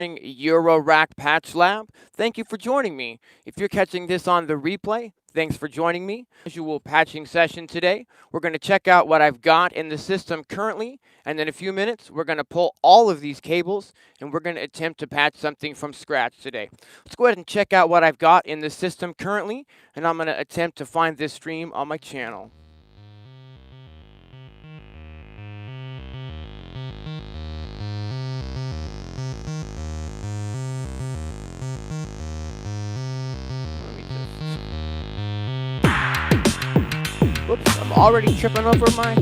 Eurorack Patch Lab. Thank you for joining me. If you're catching this on the replay, thanks for joining me. Visual patching session today. We're going to check out what I've got in the system currently, and in a few minutes, we're going to pull all of these cables, and we're going to attempt to patch something from scratch today. Let's go ahead and check out what I've got in the system currently, and I'm going to attempt to find this stream on my channel. Whoops, I'm already tripping over my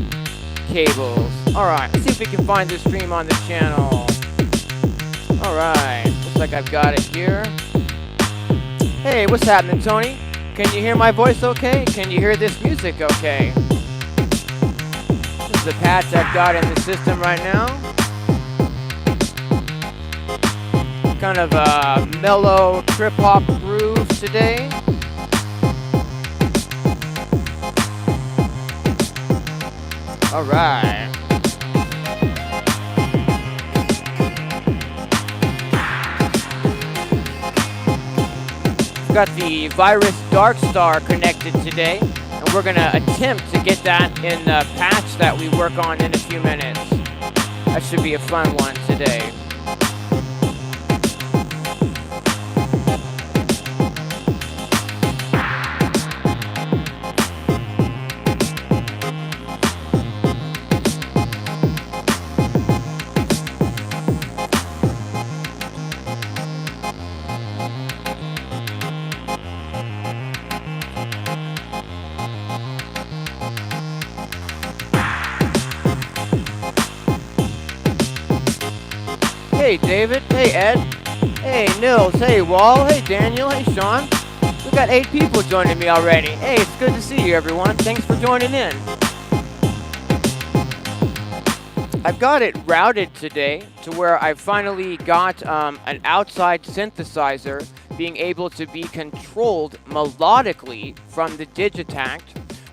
cables. Alright, let's see if we can find this stream on this channel. Alright, looks like I've got it here. Hey, what's happening, Tony? Can you hear my voice okay? Can you hear this music okay? This is the patch I've got in the system right now. Kind of a mellow trip-hop groove today. All right. We've got the Virus Dark Star connected today, and we're gonna attempt to get that in the patch that we work on in a few minutes. That should be a fun one today. Hey David, hey Ed, hey Nils, hey Wall, hey Daniel, hey Sean. We've got 8 people joining me already. Hey, it's good to see you everyone. Thanks for joining in. I've got it routed today to where I've finally got an outside synthesizer being able to be controlled melodically from the Digitakt.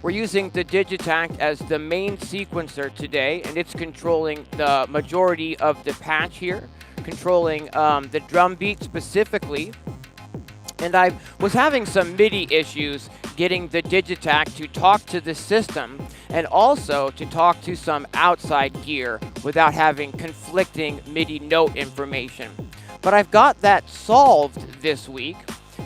We're using the Digitakt as the main sequencer today, and it's controlling the majority of the patch here, controlling the drum beat specifically. And I was having some MIDI issues getting the Digitakt to talk to the system and also to talk to some outside gear without having conflicting MIDI note information. But I've got that solved this week,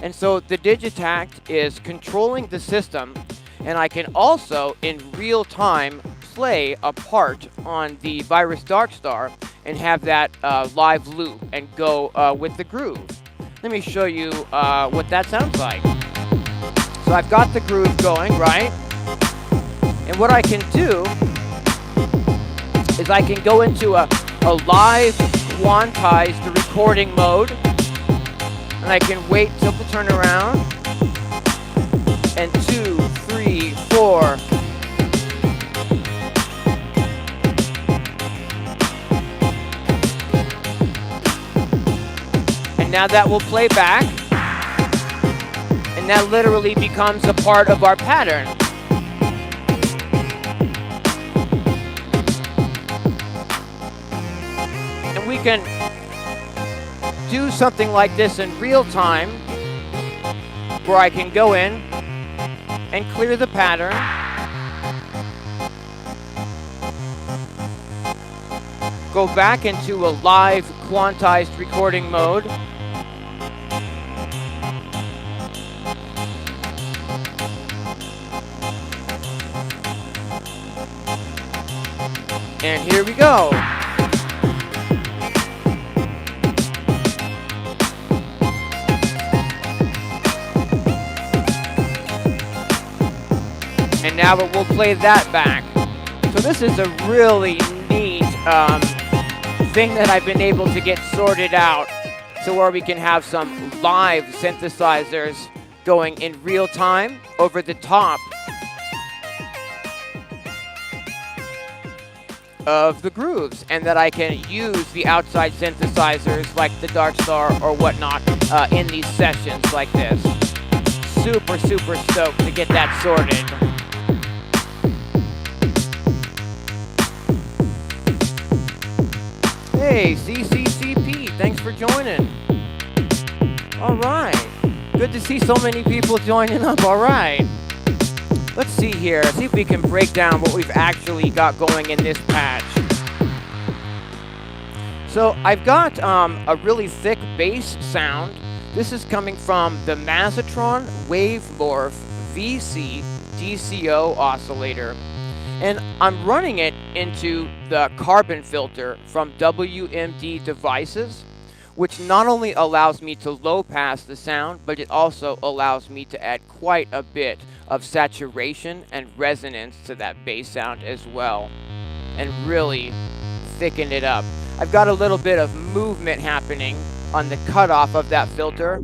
and so the Digitakt is controlling the system, and I can also, in real time, play a part on the Virus Dark Star and have that live loop and go with the groove. Let me show you what that sounds like. So I've got the groove going, right? And what I can do is I can go into a live quantized recording mode, and I can wait till the turn around. And 2, 3, 4. And now that will play back. And that literally becomes a part of our pattern. And we can do something like this in real time, where I can go in and clear the pattern. Go back into a live quantized recording mode. And here we go. And now it will play that back. So this is a really neat thing that I've been able to get sorted out, so where we can have some live synthesizers going in real time over the top of the grooves, and that I can use the outside synthesizers like the Dark Star or whatnot in these sessions like this. Super stoked to get that sorted. Hey, CCCP, Thanks for joining. All right. Good to see so many people joining up. All right. Let's see here. See if we can break down what we've actually got going in this patch. So I've got a really thick bass sound. This is coming from the Mazatron Wavemorph VC DCO oscillator. And I'm running it into the carbon filter from WMD Devices, which not only allows me to low pass the sound, but it also allows me to add quite a bit of saturation and resonance to that bass sound as well, and really thicken it up. I've got a little bit of movement happening on the cutoff of that filter.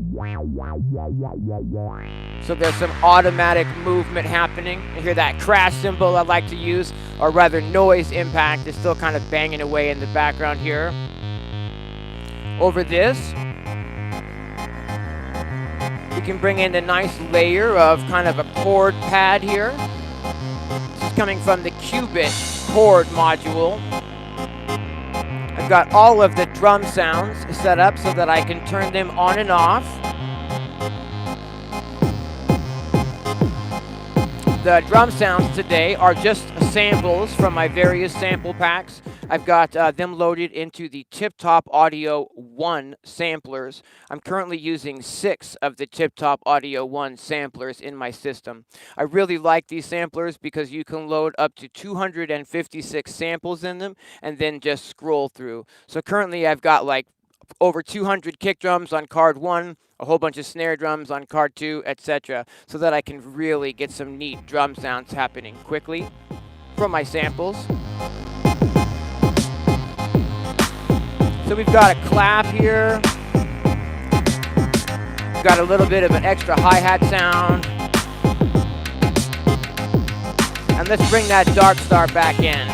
So there's some automatic movement happening. You hear that crash cymbal I like to use, or rather noise impact is still kind of banging away in the background here. Over this, we can bring in a nice layer of kind of a chord pad here. This is coming from the Qubit chord module. I've got all of the drum sounds set up so that I can turn them on and off. The drum sounds today are just samples from my various sample packs. I've got them loaded into the Tip Top Audio 1 samplers. I'm currently using 6 of the Tip Top Audio 1 samplers in my system. I really like these samplers because you can load up to 256 samples in them and then just scroll through. So currently I've got like over 200 kick drums on card 1, a whole bunch of snare drums on card 2, etc. so that I can really get some neat drum sounds happening quickly from my samples. So we've got a clap here. We've got a little bit of an extra hi-hat sound. And let's bring that dark star back in.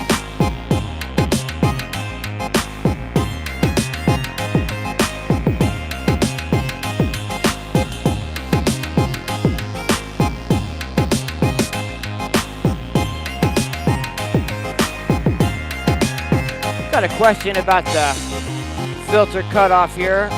Got a question about the filter cutoff here.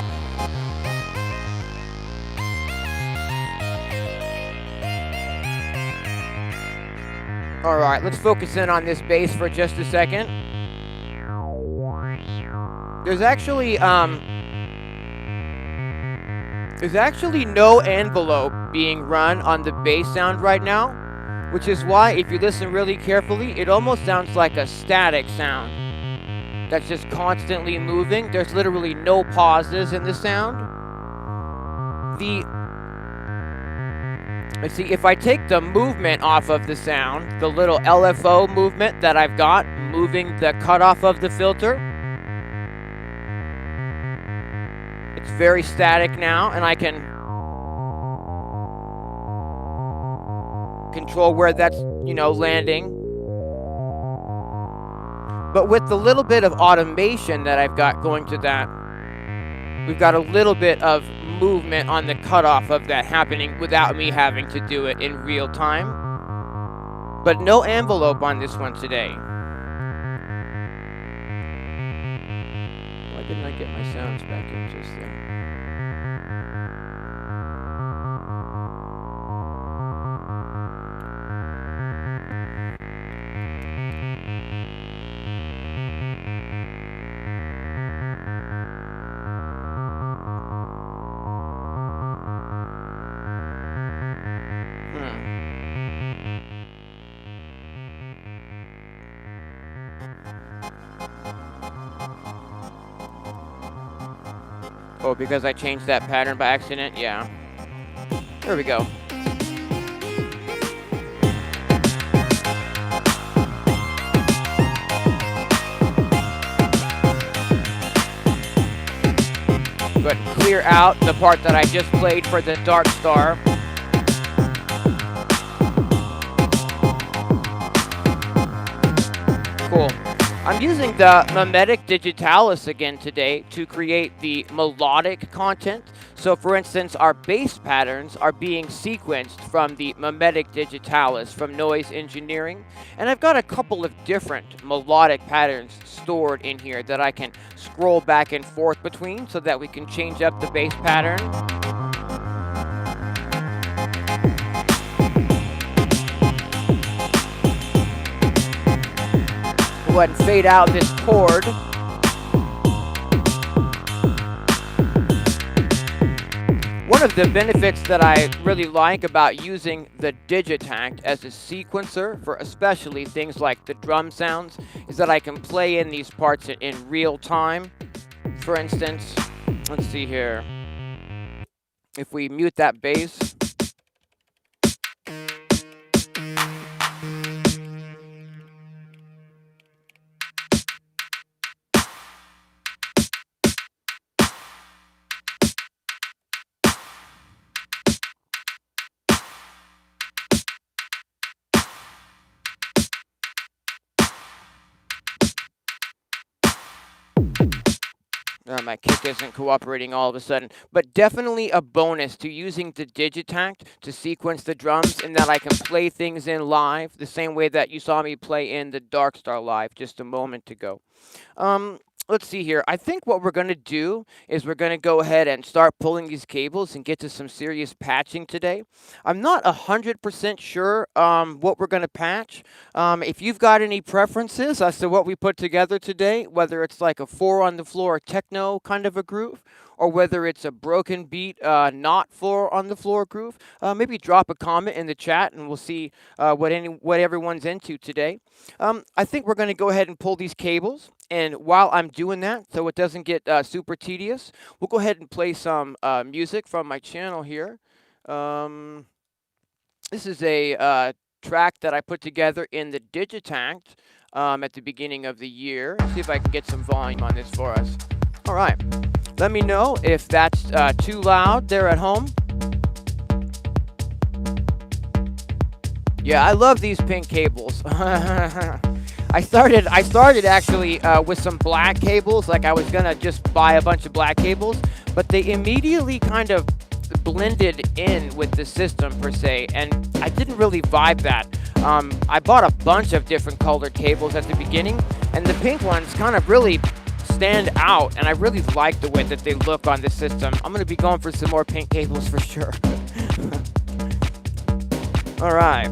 All right, let's focus in on this bass for just a second. There's actually no envelope being run on the bass sound right now, which is why if you listen really carefully, it almost sounds like a static sound that's just constantly moving. There's literally no pauses in the sound. Let's see, if I take the movement off of the sound, the little LFO movement that I've got moving the cutoff of the filter, it's very static now, and I can control where that's, landing. But with the little bit of automation that I've got going to that, we've got a little bit of movement on the cutoff of that happening without me having to do it in real time. But no envelope on this one today. Why didn't I get my sounds back in just there? Oh, because I changed that pattern by accident? Yeah. There we go. Go ahead and clear out the part that I just played for the dark star. Cool. I'm using the mimetic digitalis again today to create the melodic content. So for instance, our bass patterns are being sequenced from the mimetic digitalis from noise engineering. And I've got a couple of different melodic patterns stored in here that I can scroll back and forth between so that we can change up the bass pattern. Go ahead and fade out this chord. One of the benefits that I really like about using the Digitakt as a sequencer for especially things like the drum sounds is that I can play in these parts in real time. For instance, let's see here. If we mute that bass. My kick isn't cooperating all of a sudden, but definitely a bonus to using the Digitakt to sequence the drums in that I can play things in live the same way that you saw me play in the Darkstar Live just a moment ago. Let's see here. I think what we're going to do is we're going to go ahead and start pulling these cables and get to some serious patching today. I'm not 100% sure what we're going to patch. If you've got any preferences as to what we put together today, whether it's like a 4-on-the-floor techno kind of a groove, or whether it's a broken beat, not 4-on-the-floor groove, maybe drop a comment in the chat and we'll see what everyone's into today. I think we're going to go ahead and pull these cables. And while I'm doing that, so it doesn't get super tedious, we'll go ahead and play some music from my channel here. This is a track that I put together in the Digitakt at the beginning of the year. See if I can get some volume on this for us. All right. Let me know if that's too loud there at home. Yeah, I love these pink cables. I started actually with some black cables, like I was gonna just buy a bunch of black cables, but they immediately kind of blended in with the system per se, and I didn't really vibe that. I bought a bunch of different colored cables at the beginning, and the pink ones kind of really stand out, and I really like the way that they look on the system. I'm gonna be going for some more pink cables for sure. All right.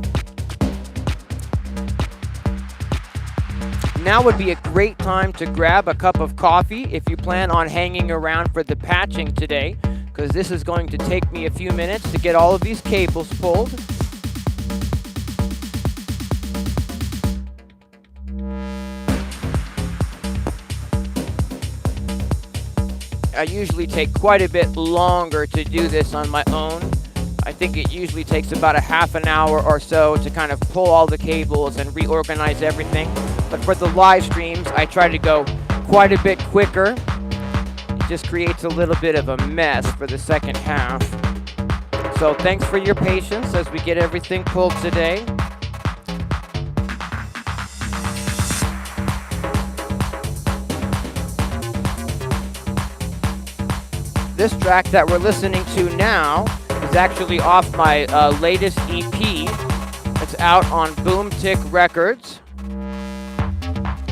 Now would be a great time to grab a cup of coffee if you plan on hanging around for the patching today, because this is going to take me a few minutes to get all of these cables pulled. I usually take quite a bit longer to do this on my own. I think it usually takes about a half an hour or so to kind of pull all the cables and reorganize everything. But for the live streams, I try to go quite a bit quicker. It just creates a little bit of a mess for the second half. So thanks for your patience as we get everything pulled today. This track that we're listening to now is actually off my latest EP. It's out on Boomtick Records.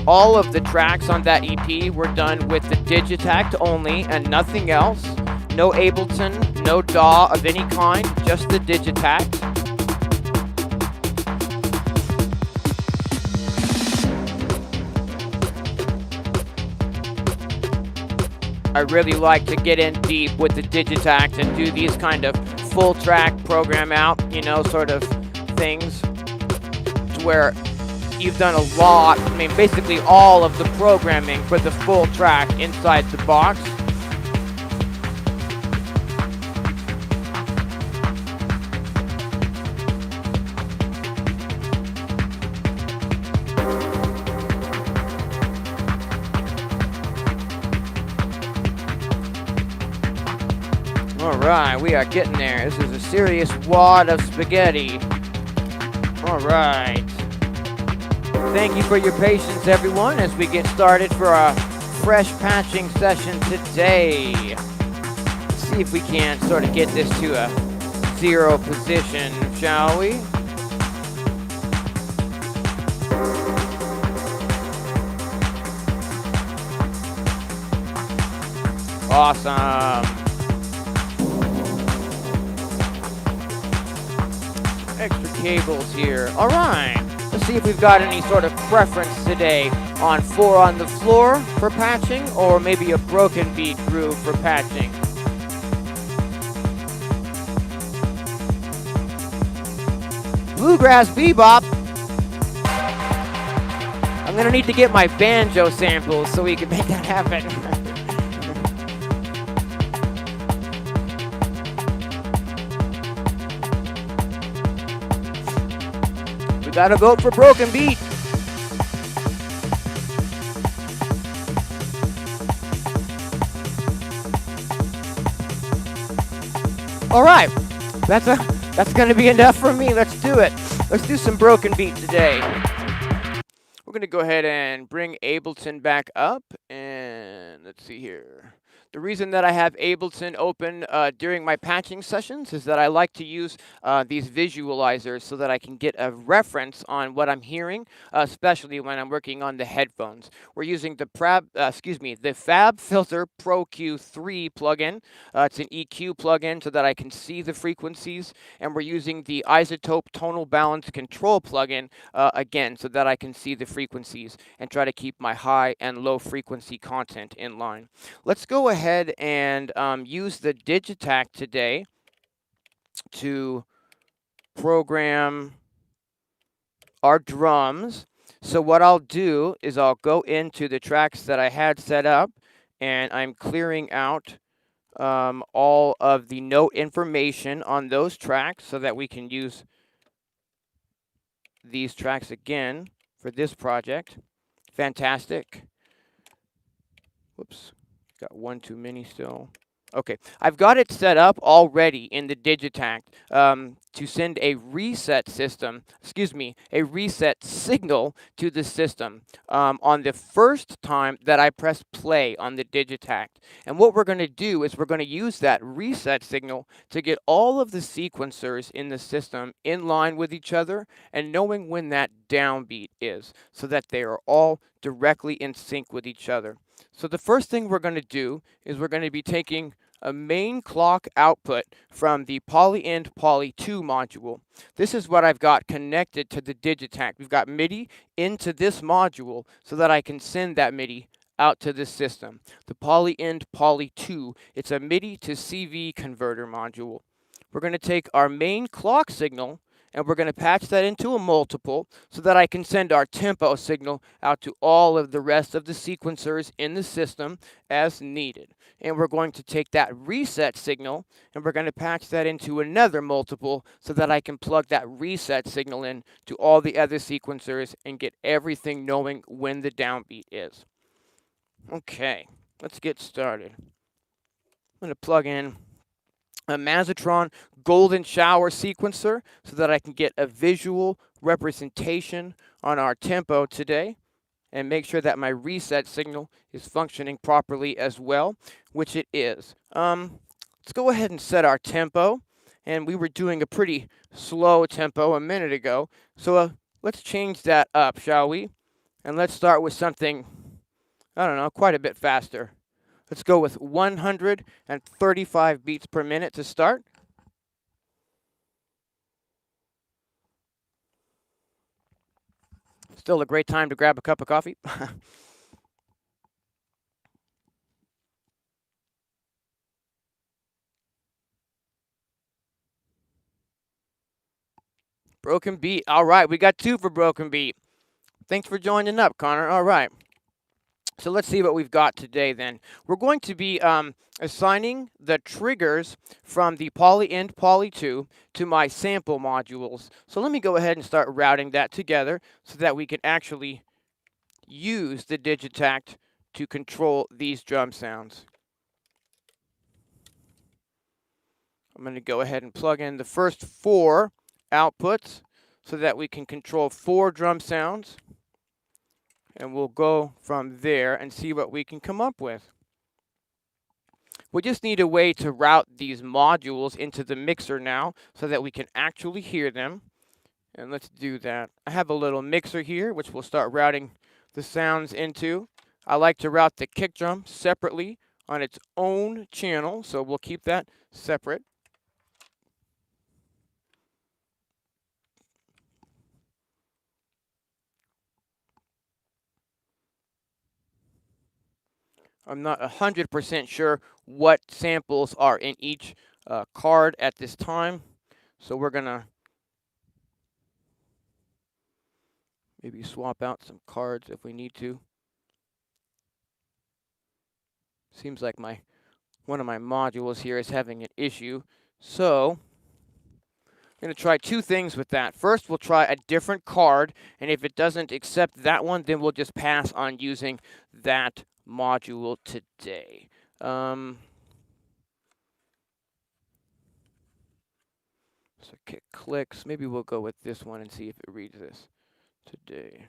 All of the tracks on that EP were done with the Digitakt only and nothing else. No Ableton, no DAW of any kind, just the Digitakt. I really like to get in deep with the Digitakt and do these kind of full track program out, sort of things to where you've done a lot, basically all of the programming for the full track inside the box. Alright, we are getting there. This is a serious wad of spaghetti. Alright. Thank you for your patience, everyone, as we get started for our fresh patching session today. Let's see if we can sort of get this to a 0 position, shall we? Awesome. Extra cables here. All right. Let's see if we've got any sort of preference today on 4 on the floor for patching, or maybe a broken beat groove for patching. Bluegrass bebop. I'm gonna need to get my banjo samples so we can make that happen. We gotta vote for broken beat. All right, that's gonna be enough for me. Let's do it. Let's do some broken beat today. We're gonna go ahead and bring Ableton back up, and let's see here. The reason that I have Ableton open during my patching sessions is that I like to use these visualizers so that I can get a reference on what I'm hearing, especially when I'm working on the headphones. We're using the FabFilter Pro Q3 plugin. It's an EQ plugin so that I can see the frequencies, and we're using the Isotope Tonal Balance Control plugin again so that I can see the frequencies and try to keep my high and low frequency content in line. Let's go ahead and use the Digitakt today to program our drums. So what I'll do is I'll go into the tracks that I had set up, and I'm clearing out all of the note information on those tracks so that we can use these tracks again for this project. Fantastic. Whoops. Got one too many still. Okay, I've got it set up already in the Digitakt to send a reset signal to the system on the first time that I press play on the Digitakt. And what we're going to do is we're going to use that reset signal to get all of the sequencers in the system in line with each other and knowing when that downbeat is so that they are all directly in sync with each other. So the first thing we're going to do is we're going to be taking a main clock output from the Poly-In Poly-2 module. This is what I've got connected to the Digitakt. We've got MIDI into this module so that I can send that MIDI out to the system. The Poly-In Poly-2, it's a MIDI to CV converter module. We're going to take our main clock signal and we're going to patch that into a multiple so that I can send our tempo signal out to all of the rest of the sequencers in the system as needed. And we're going to take that reset signal and we're going to patch that into another multiple so that I can plug that reset signal in to all the other sequencers and get everything knowing when the downbeat is. Okay, let's get started. I'm going to plug in a Mazatron golden shower sequencer so that I can get a visual representation on our tempo today and make sure that my reset signal is functioning properly as well, which it is. Let's go ahead and set our tempo, and we were doing a pretty slow tempo a minute ago, so let's change that up, shall we? And let's start with something, I don't know, quite a bit faster. Let's go with 135 beats per minute to start. Still a great time to grab a cup of coffee. Broken beat. All right, we got 2 for broken beat. Thanks for joining up, Connor. All right. So let's see what we've got today then. We're going to be assigning the triggers from the Poly-In Poly-2 to my sample modules. So let me go ahead and start routing that together so that we can actually use the Digitakt to control these drum sounds. I'm going to go ahead and plug in the first 4 outputs so that we can control 4 drum sounds. And we'll go from there and see what we can come up with. We just need a way to route these modules into the mixer now so that we can actually hear them. And let's do that. I have a little mixer here, which we'll start routing the sounds into. I like to route the kick drum separately on its own channel, so we'll keep that separate. I'm not 100% sure what samples are in each card at this time, so we're gonna maybe swap out some cards if we need to. Seems like one of my modules here is having an issue, so I'm going to try two things with that. First, we'll try a different card, and if it doesn't accept that one, then we'll just pass on using that module today. So kick clicks. Maybe we'll go with this one and see if it reads this today.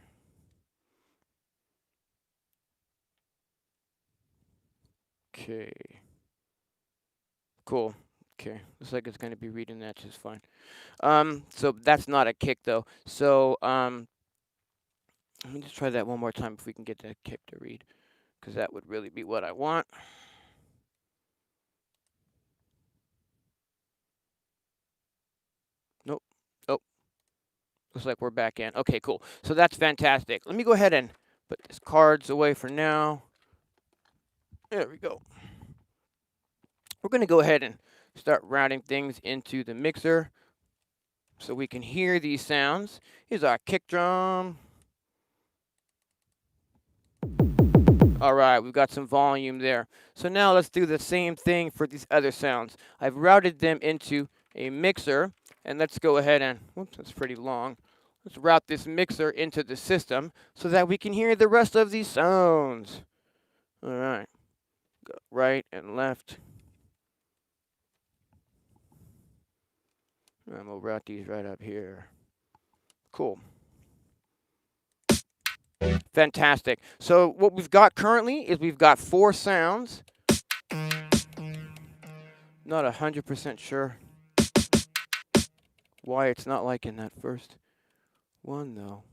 Okay. Cool. Okay. Looks like it's going to be reading that just fine. So that's not a kick though. So let me just try that one more time if we can get that kick to read, because that would really be what I want. Nope. Oh. Looks like we're back in. Okay, cool. So that's fantastic. Let me go ahead and put these cards away for now. There we go. We're going to go ahead and start routing things into the mixer so we can hear these sounds. Here's our kick drum. All right, we've got some volume there. So now let's do the same thing for these other sounds. I've routed them into a mixer, and let's go ahead and, whoops, that's pretty long. Let's route this mixer into the system so that we can hear the rest of these sounds. All right, go right and left. And we'll route these right up here. Cool. Fantastic. So what we've got currently is we've got 4 sounds. Not 100% sure why it's not liking that first one though.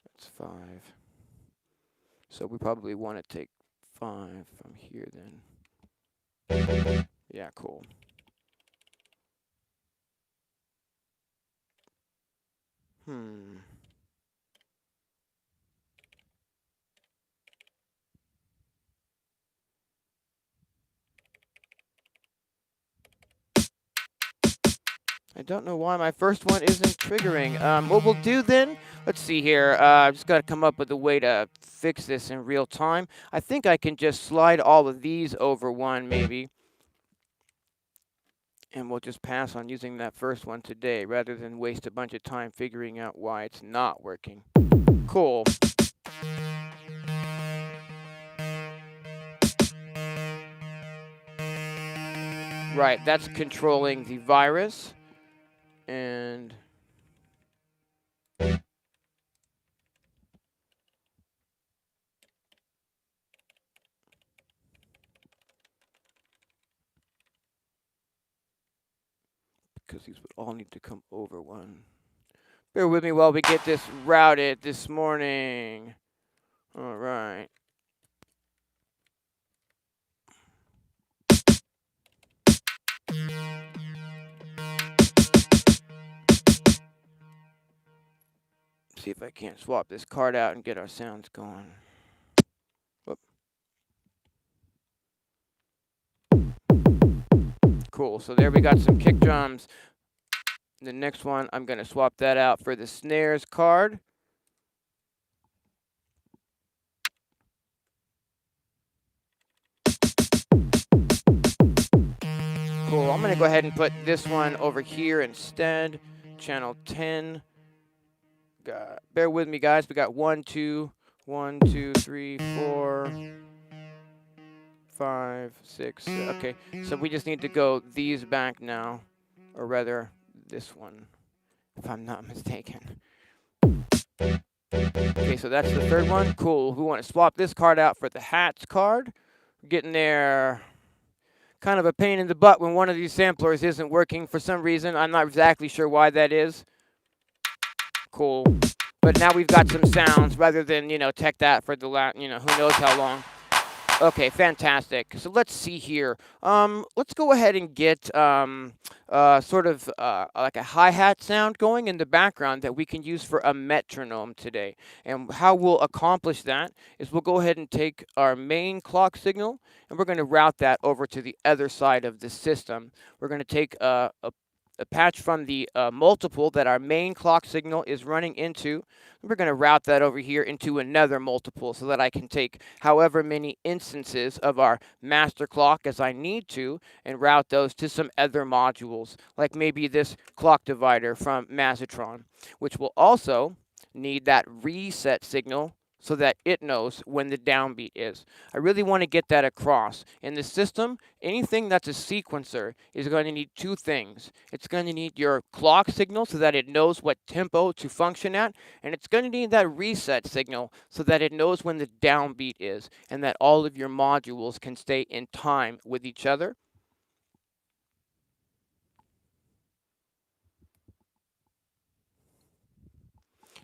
That's 5. So we probably want to take 5 from here then. Yeah, cool. I don't know why my first one isn't triggering. What we'll do then, let's see here. I've just got to come up with a way to fix this in real time. I think I can just slide all of these over one maybe. And we'll just pass on using that first one today rather than waste a bunch of time figuring out why it's not working. Cool. Right, that's controlling the virus. And because these would all need to come over one. Bear with me while we get this routed this morning. All right. See if I can't swap this card out and get our sounds going. Whoop. Cool, so there we got some kick drums. The next one, I'm going to swap that out for the snares card. Cool, I'm going to go ahead and put this one over here instead. Channel 10. Bear with me, guys. We got 1, 2, 1, 2, 3, 4, 5, 6. Okay, so we just need to go these back now, or rather this one, if I'm not mistaken. Okay, so that's the third one. Cool. We want to swap this card out for the hats card. We're getting there. Kind of a pain in the butt when one of these samplers isn't working for some reason. I'm not exactly sure why that is. Cool. But now we've got some sounds rather than, tech that for the who knows how long. Okay, fantastic. So let's see here. Let's go ahead and get sort of like a hi-hat sound going in the background that we can use for a metronome today. And how we'll accomplish that is we'll go ahead and take our main clock signal and we're going to route that over to the other side of the system. We're going to take a patch from the multiple that our main clock signal is running into. We're going to route that over here into another multiple so that I can take however many instances of our master clock as I need to and route those to some other modules, like maybe this clock divider from Mazatron, which will also need that reset signal so that it knows when the downbeat is. I really want to get that across. In the system, anything that's a sequencer is going to need two things. It's going to need your clock signal so that it knows what tempo to function at, and it's going to need that reset signal so that it knows when the downbeat is, and that all of your modules can stay in time with each other.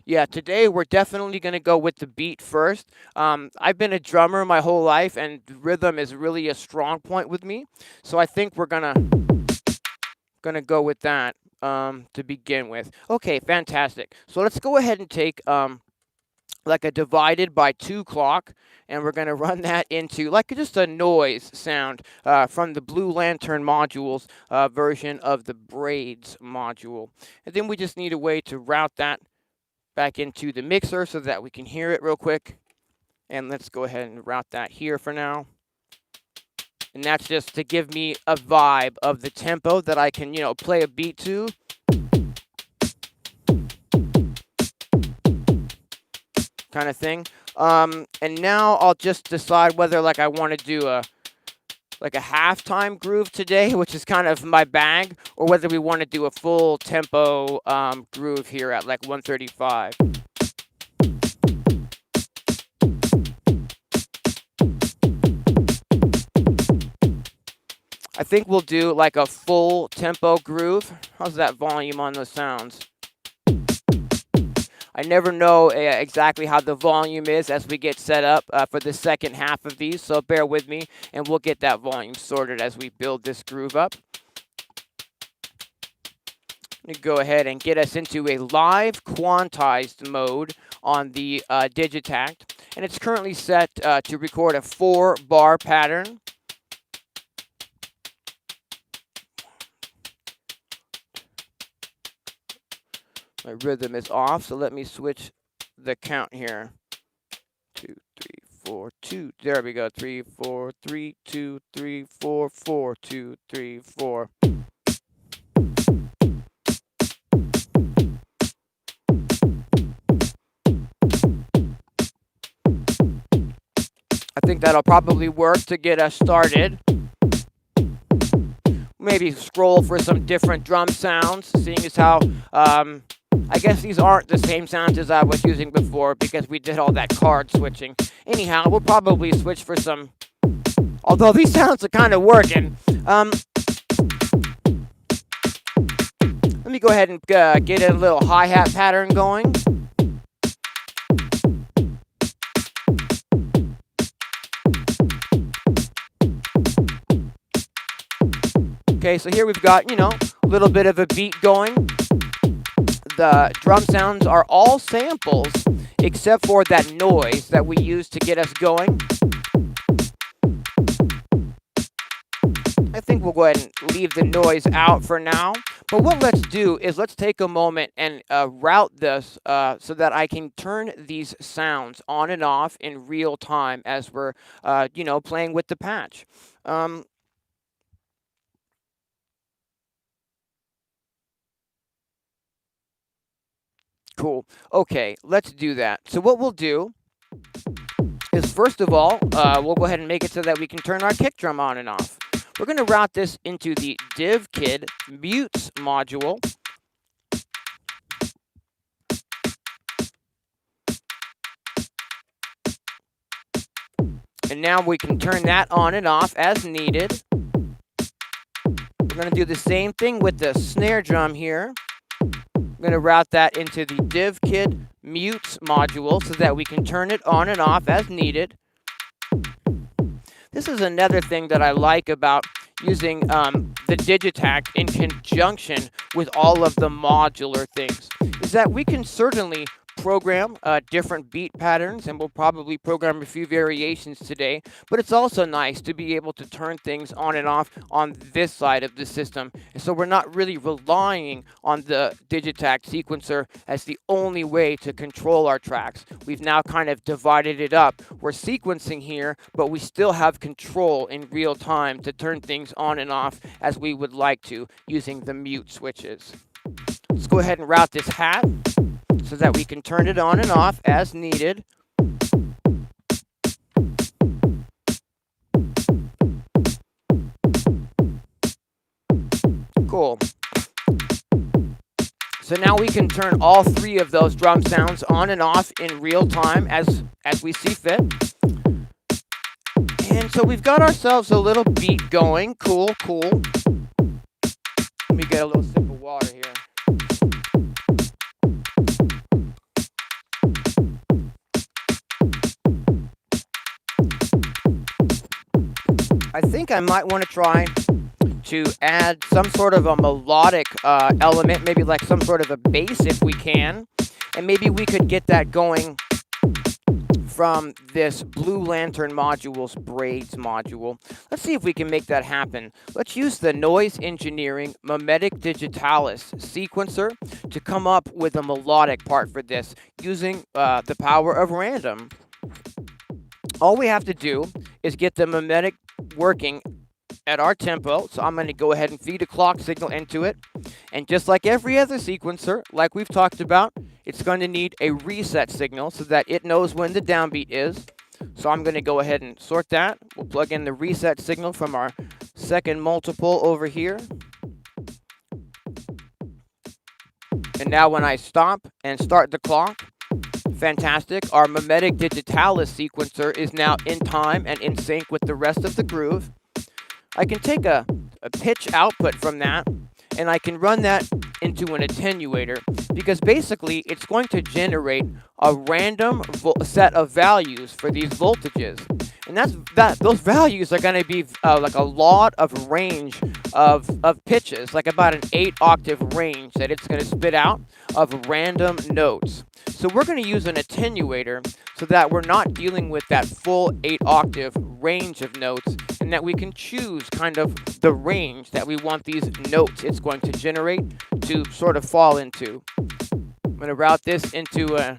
Yeah, today we're definitely going to go with the beat first. I've been a drummer my whole life, and rhythm is really a strong point with me. So I think we're gonna go with that to begin with. Okay, fantastic. So let's go ahead and take like a divided by 2 clock, and we're gonna run that into like just a noise sound from the Blue Lantern modules version of the Braids module. And then we just need a way to route that back into the mixer so that we can hear it real quick. And let's go ahead and route that here for now. And that's just to give me a vibe of the tempo that I can, play a beat to. Kind of thing. And now I'll just decide whether I want to do a halftime groove today, which is kind of my bag, or whether we want to do a full tempo groove here at 135. I think we'll do a full tempo groove. How's that volume on those sounds? I never know exactly how the volume is as we get set up for the second half of these, so bear with me, and we'll get that volume sorted as we build this groove up. I'm going to go ahead and get us into a live quantized mode on the Digitakt, and it's currently set to record a 4-bar pattern. My rhythm is off, so let me switch the count here. 2, 3, 4, 2. There we go. 3, 4, 3, 2, 3, 4, 4, 2, 3, 4. I think that'll probably work to get us started. Maybe scroll for some different drum sounds, seeing as how I guess these aren't the same sounds as I was using before because we did all that card switching. Anyhow, we'll probably switch for some, although these sounds are kind of working. Let me go ahead and get a little hi-hat pattern going. Okay, so here we've got, a little bit of a beat going. The drum sounds are all samples except for that noise that we use to get us going. I think we'll go ahead and leave the noise out for now. But what let's do is let's take a moment and route this so that I can turn these sounds on and off in real time as we're, playing with the patch. Cool. Okay, let's do that. So what we'll do is first of all, we'll go ahead and make it so that we can turn our kick drum on and off. We're going to route this into the DivKit mutes module. And now we can turn that on and off as needed. We're going to do the same thing with the snare drum here. I'm going to route that into the DivKit mutes module so that we can turn it on and off as needed. This is another thing that I like about using the Digitakt in conjunction with all of the modular things, is that we can certainly program different beat patterns, and we'll probably program a few variations today, but it's also nice to be able to turn things on and off on this side of the system, and so we're not really relying on the Digitakt sequencer as the only way to control our tracks. We've now kind of divided it up. We're sequencing here, but we still have control in real time to turn things on and off as we would like to using the mute switches. Let's go ahead and route this hat so that we can turn it on and off as needed. Cool. So now we can turn all three of those drum sounds on and off in real time as we see fit. And so we've got ourselves a little beat going. Cool, cool. Let me get a little sip of water here. I think I might want to try to add some sort of a melodic element, maybe like some sort of a bass if we can. And maybe we could get that going from this Blue Lantern module's braids module. Let's see if we can make that happen. Let's use the Noise Engineering Mimetic Digitalis sequencer to come up with a melodic part for this using the power of random. All we have to do is get the mimetic working at our tempo. So I'm going to go ahead and feed a clock signal into it. And just like every other sequencer, like we've talked about, it's going to need a reset signal so that it knows when the downbeat is. So I'm going to go ahead and sort that. We'll plug in the reset signal from our second multiple over here. And now when I stop and start the clock, fantastic. Our mimetic digitalis sequencer is now in time and in sync with the rest of the groove. I can take a pitch output from that, and I can run that into an attenuator, because basically it's going to generate a random set of values for these voltages. And those values are going to be like a lot of range of pitches, like about an 8-octave range that it's going to spit out of random notes. So we're going to use an attenuator so that we're not dealing with that full 8-octave range of notes, and that we can choose kind of the range that we want these notes it's going to generate to sort of fall into. I'm going to route this into a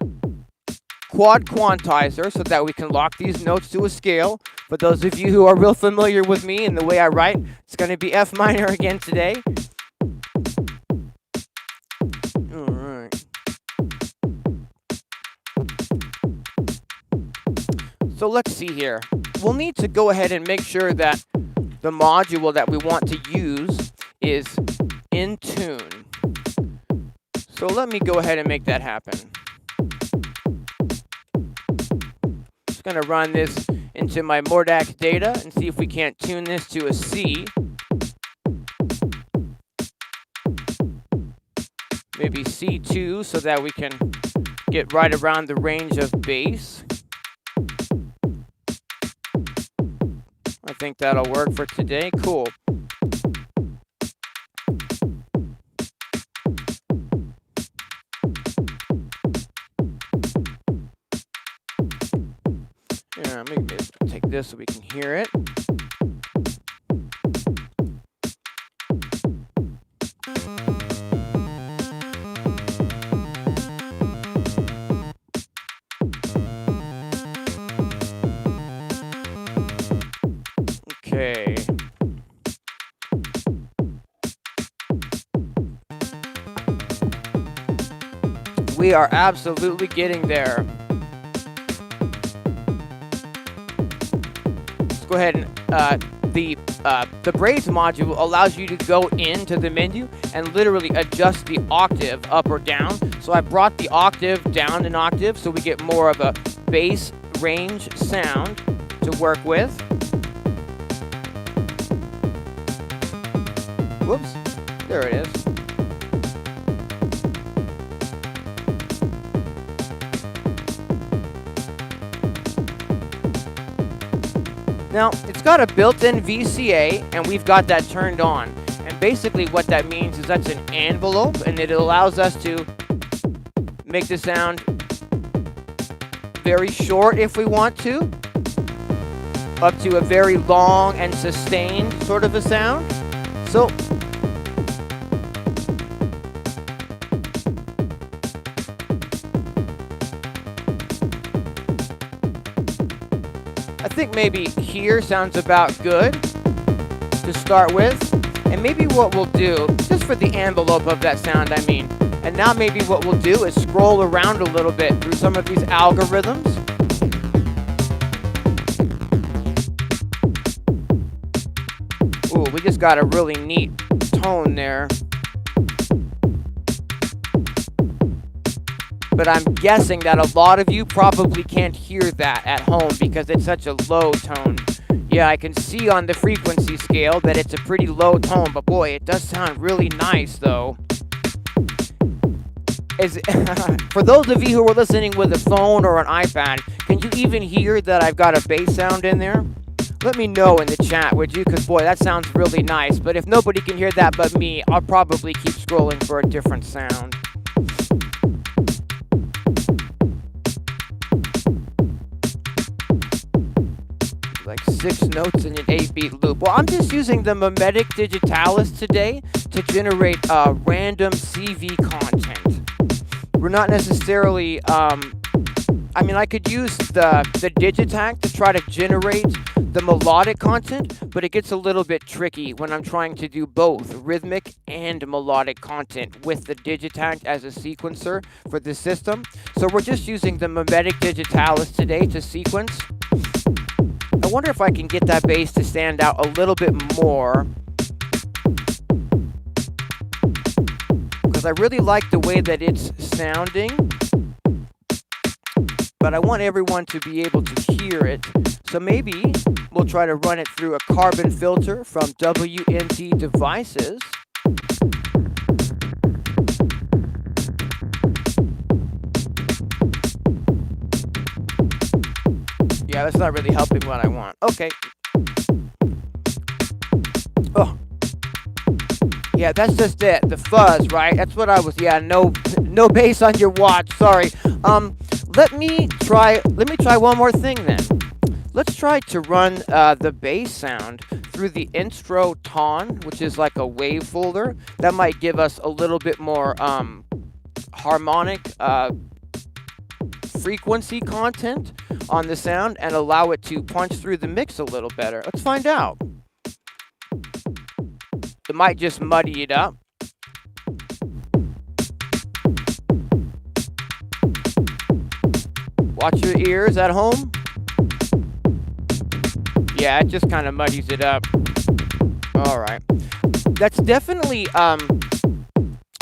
quad quantizer so that we can lock these notes to a scale. For those of you who are real familiar with me and the way I write, it's going to be F minor again today. All right. So let's see here. We'll need to go ahead and make sure that the module that we want to use is in tune. So let me go ahead and make that happen. Just going to run this into my Mordax data and see if we can't tune this to a C. Maybe C2 so that we can get right around the range of bass. I think that'll work for today. Cool. Yeah, maybe take this so we can hear it. Okay. We are absolutely getting there. go ahead and the braids module allows you to go into the menu and literally adjust the octave up or down. So I brought the octave down an octave so we get more of a bass range sound to work with. Whoops, there it is. Now, it's got a built-in VCA, and we've got that turned on. And basically what that means is that's an envelope, and it allows us to make the sound very short if we want to, up to a very long and sustained sort of a sound. So, I think maybe here sounds about good to start with. And maybe what we'll do, just for the envelope of that sound, I mean, and now maybe what we'll do is scroll around a little bit through some of these algorithms. Ooh, we just got a really neat tone there. But I'm guessing that a lot of you probably can't hear that at home because it's such a low tone. Yeah, I can see on the frequency scale that it's a pretty low tone, but boy, it does sound really nice though. For those of you who are listening with a phone or an iPad, can you even hear that I've got a bass sound in there? Let me know in the chat, would you? Because boy, that sounds really nice. But if nobody can hear that but me, I'll probably keep scrolling for a different sound. Like 6 notes in an 8-beat loop. Well, I'm just using the melodic digitalis today to generate random CV content. We're not necessarily, I mean, I could use the Digitakt to try to generate the melodic content, but it gets a little bit tricky when I'm trying to do both rhythmic and melodic content with the Digitakt as a sequencer for the system. So we're just using the melodic digitalis today to sequence. I wonder if I can get that bass to stand out a little bit more, because I really like the way that it's sounding, but I want everyone to be able to hear it. So maybe we'll try to run it through a carbon filter from WNT devices. Yeah, that's not really helping what I want. Okay. Oh. Yeah, that's just it. The fuzz, right? That's what I was. Yeah, no bass on your watch. Sorry. Let me try one more thing then. Let's try to run the bass sound through the intro tone, which is like a wave folder. That might give us a little bit more harmonic frequency content on the sound and allow it to punch through the mix a little better. Let's find out. It might just muddy it up. Watch your ears at home. Yeah, it just kind of muddies it up. All right. That's definitely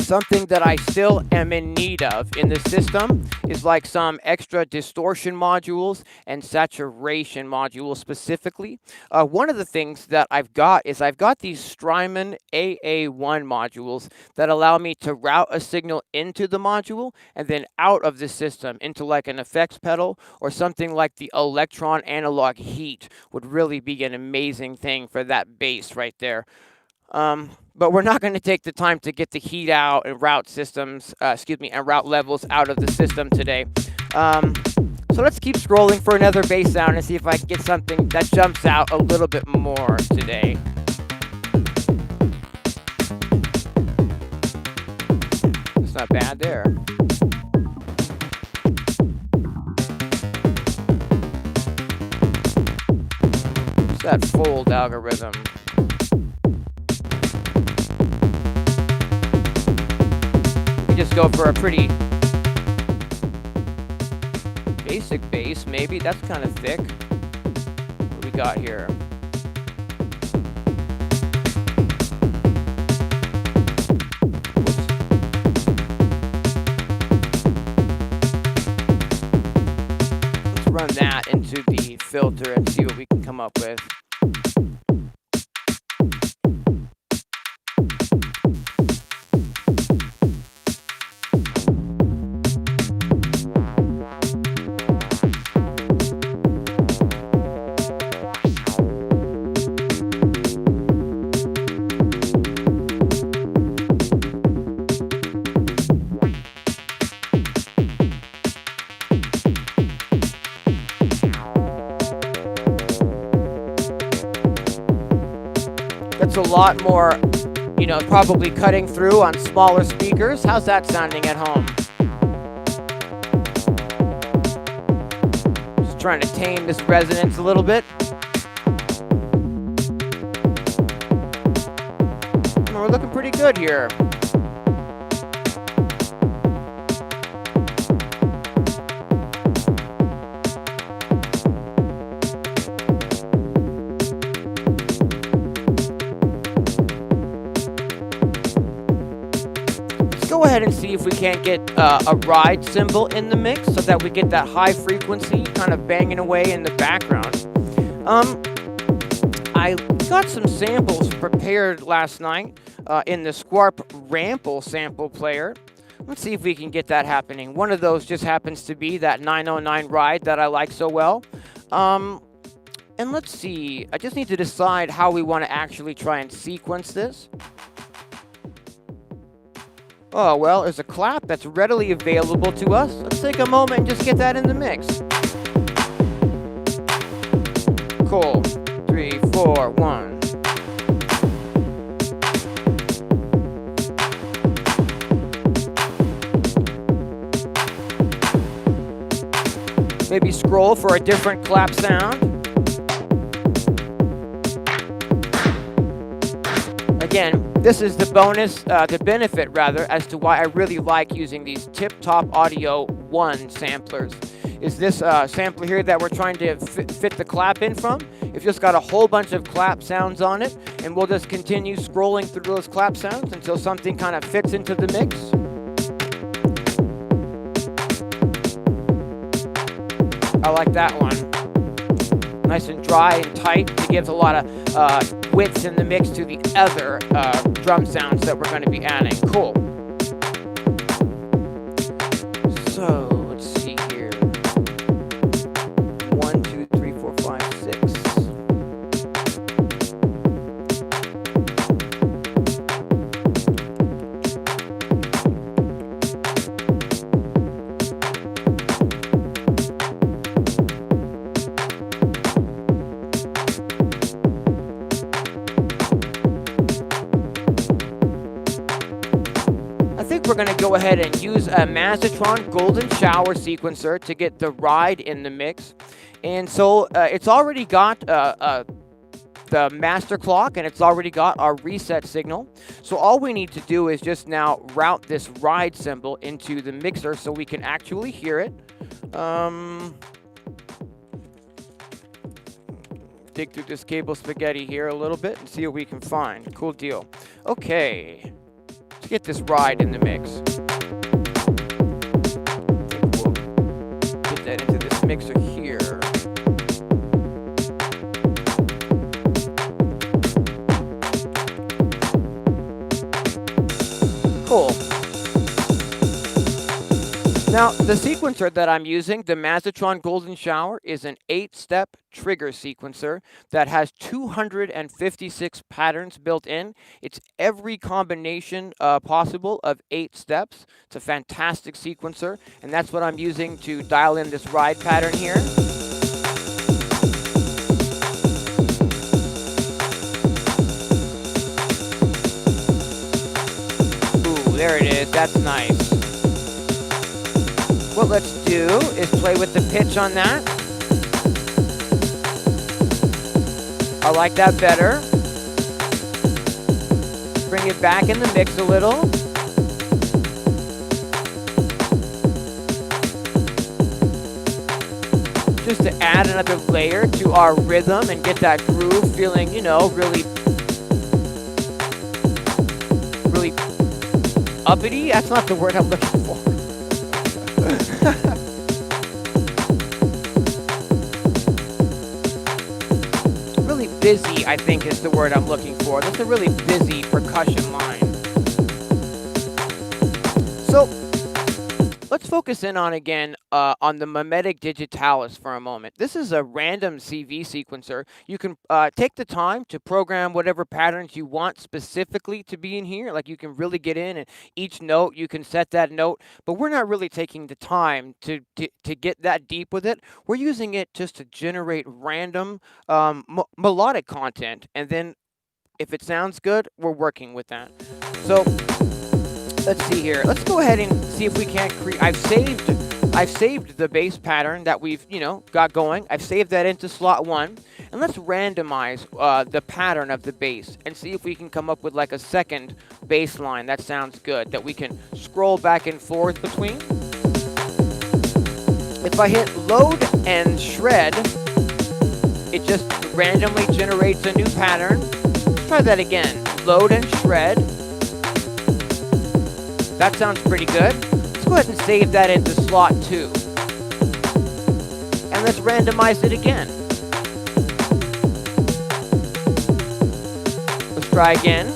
something that I still am in need of in the system is like some extra distortion modules and saturation modules specifically. One of the things that I've got is I've got these Strymon AA1 modules that allow me to route a signal into the module and then out of the system into like an effects pedal or something like the Electron Analog Heat would really be an amazing thing for that bass right there. But we're not going to take the time to get the heat out and route systems, and route levels out of the system today. So let's keep scrolling for another bass sound and see if I can get something that jumps out a little bit more today. It's not bad there. It's that fold algorithm. Just go for a pretty basic bass, maybe. That's kind of thick. What do we got here? run that into the filter and see what we can come up with. That's a lot more, you know, probably cutting through on smaller speakers. How's that sounding at home? Just trying to tame this resonance a little bit. And we're looking pretty good here. Go ahead and see if we can't get a ride cymbal in the mix so that we get that high frequency kind of banging away in the background. I got some samples prepared last night in the Squarp Rample sample player. Let's see if we can get that happening. One of those just happens to be that 909 ride that I like so well. And let's see, I just need to decide how we want to actually try and sequence this. Oh, well, there's a clap that's readily available to us. Let's take a moment and just get that in the mix. Cool. 3, 4, 1. Maybe scroll for a different clap sound. Again, this is the bonus, the benefit rather, as to why I really like using these Tip-Top Audio 1 samplers. Is this sampler here that we're trying to fit the clap in from? It's just got a whole bunch of clap sounds on it, and we'll just continue scrolling through those clap sounds until something kind of fits into the mix. I like that one. Nice and dry and tight. It gives a lot of width in the mix to the other drum sounds that we're going to be adding. Cool. So, let's see here. 1, 2, 3, 4, 5, 6. We're going to go ahead and use a Mazatron Golden Shower sequencer to get the ride in the mix. And so it's already got the master clock, and it's already got our reset signal. So all we need to do is just now route this ride cymbal into the mixer so we can actually hear it. Dig through this cable spaghetti here a little bit and see what we can find. Cool deal. Okay. Let's get this ride in the mix. We'll get that into this mixer here. Cool. Now, the sequencer that I'm using, the Mazatron Golden Shower, is an 8-step trigger sequencer that has 256 patterns built in. It's every combination possible of 8 steps. It's a fantastic sequencer, and that's what I'm using to dial in this ride pattern here. Ooh, there it is. That's nice. What let's do is play with the pitch on that. I like that better. Bring it back in the mix a little. Just to add another layer to our rhythm and get that groove feeling, you know, really uppity. That's not the word I'm looking for. busy, I think is the word I'm looking for. That's a really busy percussion line. So let's focus in on again on the mimetic digitalis for a moment. This is a random CV sequencer. You can take the time to program whatever patterns you want specifically to be in here. Like you can really get in, and each note you can set that note. But we're not really taking the time to get that deep with it. We're using it just to generate random melodic content, and then if it sounds good, we're working with that. So let's see here. Let's go ahead and see if we can't create. I've saved the bass pattern that we've got going. I've saved that into slot 1, and let's randomize the pattern of the bass and see if we can come up with like a second bass line that sounds good that we can scroll back and forth between. If I hit load and shred, it just randomly generates a new pattern. Let's try that again. Load and shred. That sounds pretty good. Let's go ahead and save that into slot 2. And let's randomize it again. Let's try again.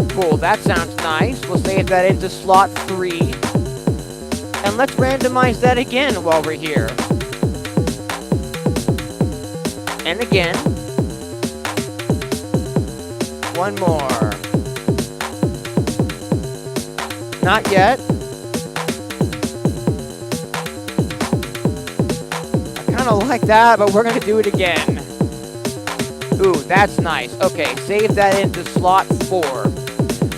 Cool, that sounds nice. We'll save that into slot 3. And let's randomize that again while we're here. And again. One more. Not yet. I kind of like that, but we're going to do it again. Ooh, that's nice. Okay, save that into slot 4.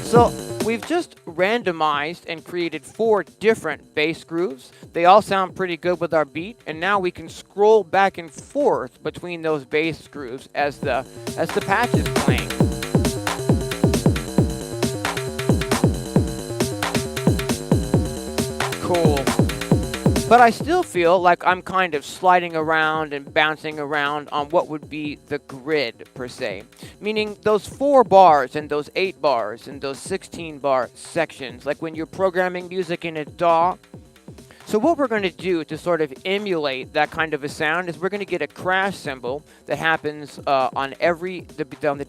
So we've just randomized and created 4 different bass grooves. They all sound pretty good with our beat, and now we can scroll back and forth between those bass grooves as the patch is playing. Cool. But I still feel like I'm kind of sliding around and bouncing around on what would be the grid, per se. Meaning those 4 bars and those 8 bars and those 16 bar sections, like when you're programming music in a DAW. So what we're going to do to sort of emulate that kind of a sound is we're going to get a crash cymbal that happens on the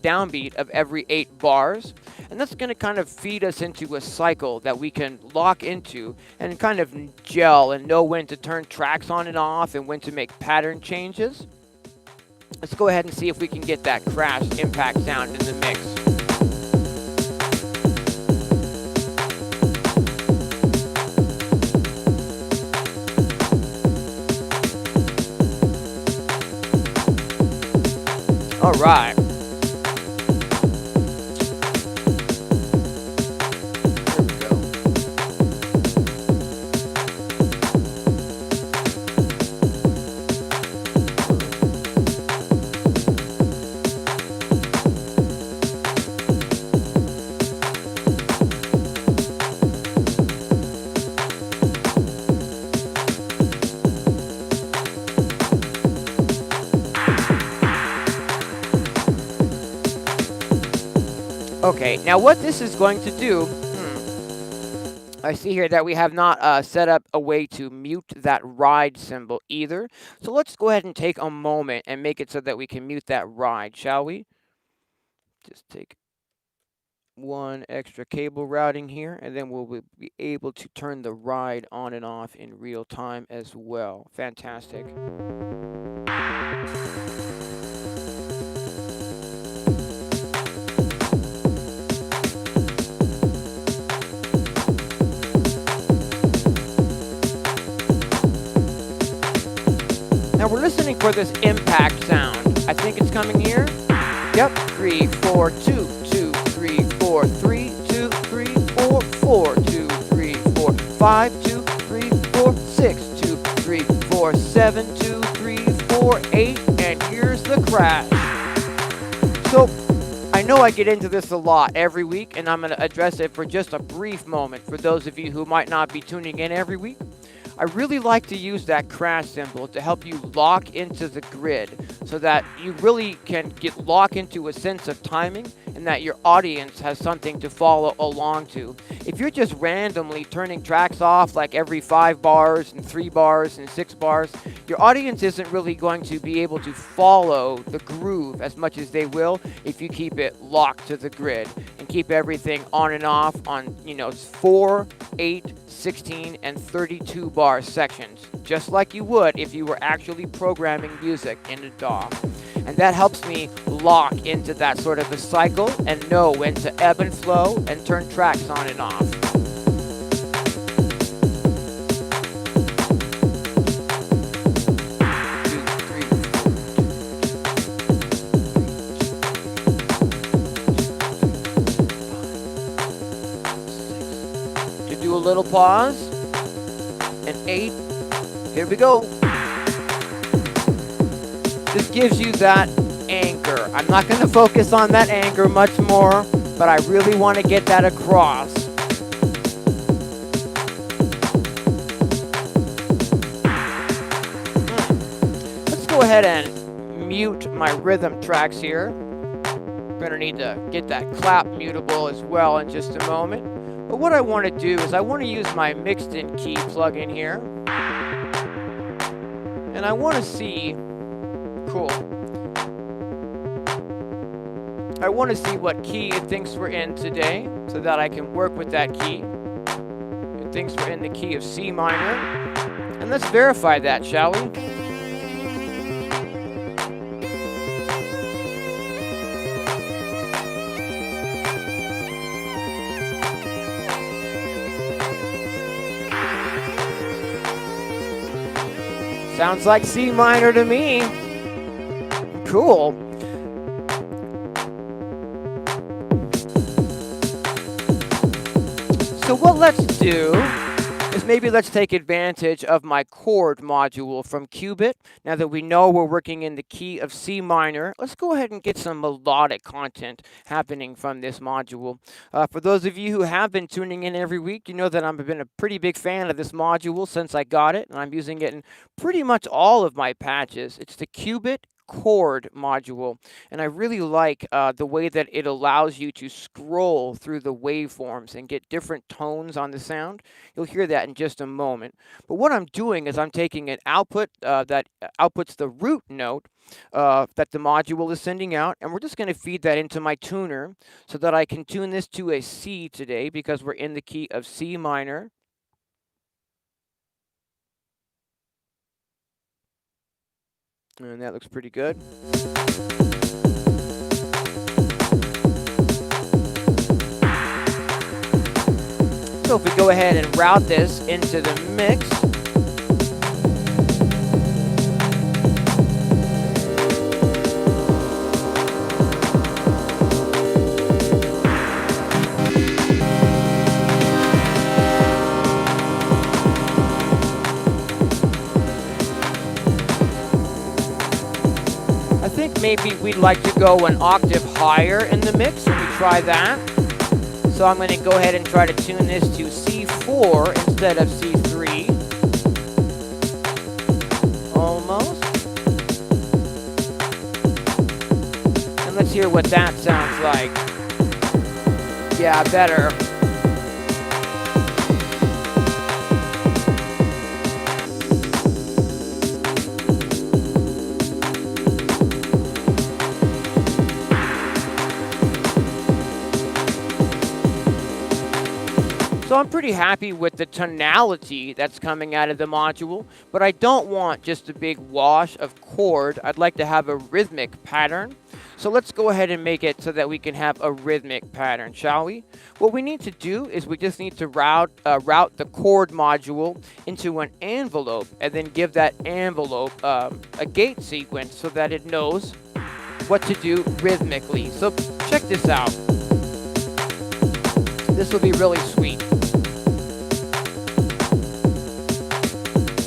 downbeat of every 8 bars. And that's going to kind of feed us into a cycle that we can lock into and kind of gel and know when to turn tracks on and off and when to make pattern changes. Let's go ahead and see if we can get that crash impact sound in the mix. All right. There we go. Okay, now what this is going to do, I see here that we have not set up a way to mute that ride symbol either. So let's go ahead and take a moment and make it so that we can mute that ride, shall we? Just take one extra cable routing here, and then we'll be able to turn the ride on and off in real time as well. Fantastic. Now we're listening for this impact sound. I think it's coming here. Yep. 3, 4, 2, 2, 3, 4, 3, 2, 3, 4, 4, 2, 3, 4, 5, 2, 3, 4, 6, 2, 3, 4, 7, 2, 3, 4, 8, and here's the crash. So I know I get into this a lot every week, and I'm going to address it for just a brief moment for those of you who might not be tuning in every week. I really like to use that crash cymbal to help you lock into the grid so that you really can lock into a sense of timing and that your audience has something to follow along to. If you're just randomly turning tracks off like every 5 bars and 3 bars and 6 bars, your audience isn't really going to be able to follow the groove as much as they will if you keep it locked to the grid and keep everything on and off on, 4, 8, 16, and 32 bar sections, just like you would if you were actually programming music in a DAW. And that helps me lock into that sort of a cycle and know when to ebb and flow and turn tracks on and off. Do a little pause, and 8, here we go. This gives you that anchor. I'm not going to focus on that anchor much more, but I really want to get that across. Let's go ahead and mute my rhythm tracks here. I'm going to need to get that clap mutable as well in just a moment. But what I want to do is I want to use my mixed in key plugin here. And I want to see, cool. I want to see what key it thinks we're in today so that I can work with that key. It thinks we're in the key of C minor. And let's verify that, shall we? Sounds like C minor to me. Cool. So what let's do is maybe let's take advantage of my chord module from Qubit. Now that we know we're working in the key of C minor, let's go ahead and get some melodic content happening from this module. For those of you who have been tuning in every week, you know that I've been a pretty big fan of this module since I got it, and I'm using it in pretty much all of my patches. It's the Qubit chord module, and I really like the way that it allows you to scroll through the waveforms and get different tones on the sound. You'll hear that in just a moment. But what I'm doing is I'm taking an output that outputs the root note that the module is sending out, and we're just going to feed that into my tuner so that I can tune this to a C today because we're in the key of C minor. And that looks pretty good. So if we go ahead and route this into the mix, maybe we'd like to go an octave higher in the mix, and we try that. So I'm going to go ahead and try to tune this to C4 instead of C3. Almost. And let's hear what that sounds like. Yeah, better. So I'm pretty happy with the tonality that's coming out of the module, but I don't want just a big wash of chord. I'd like to have a rhythmic pattern. So let's go ahead and make it so that we can have a rhythmic pattern, shall we? What we need to do is we just need to route the chord module into an envelope and then give that envelope a gate sequence so that it knows what to do rhythmically. So check this out. This will be really sweet.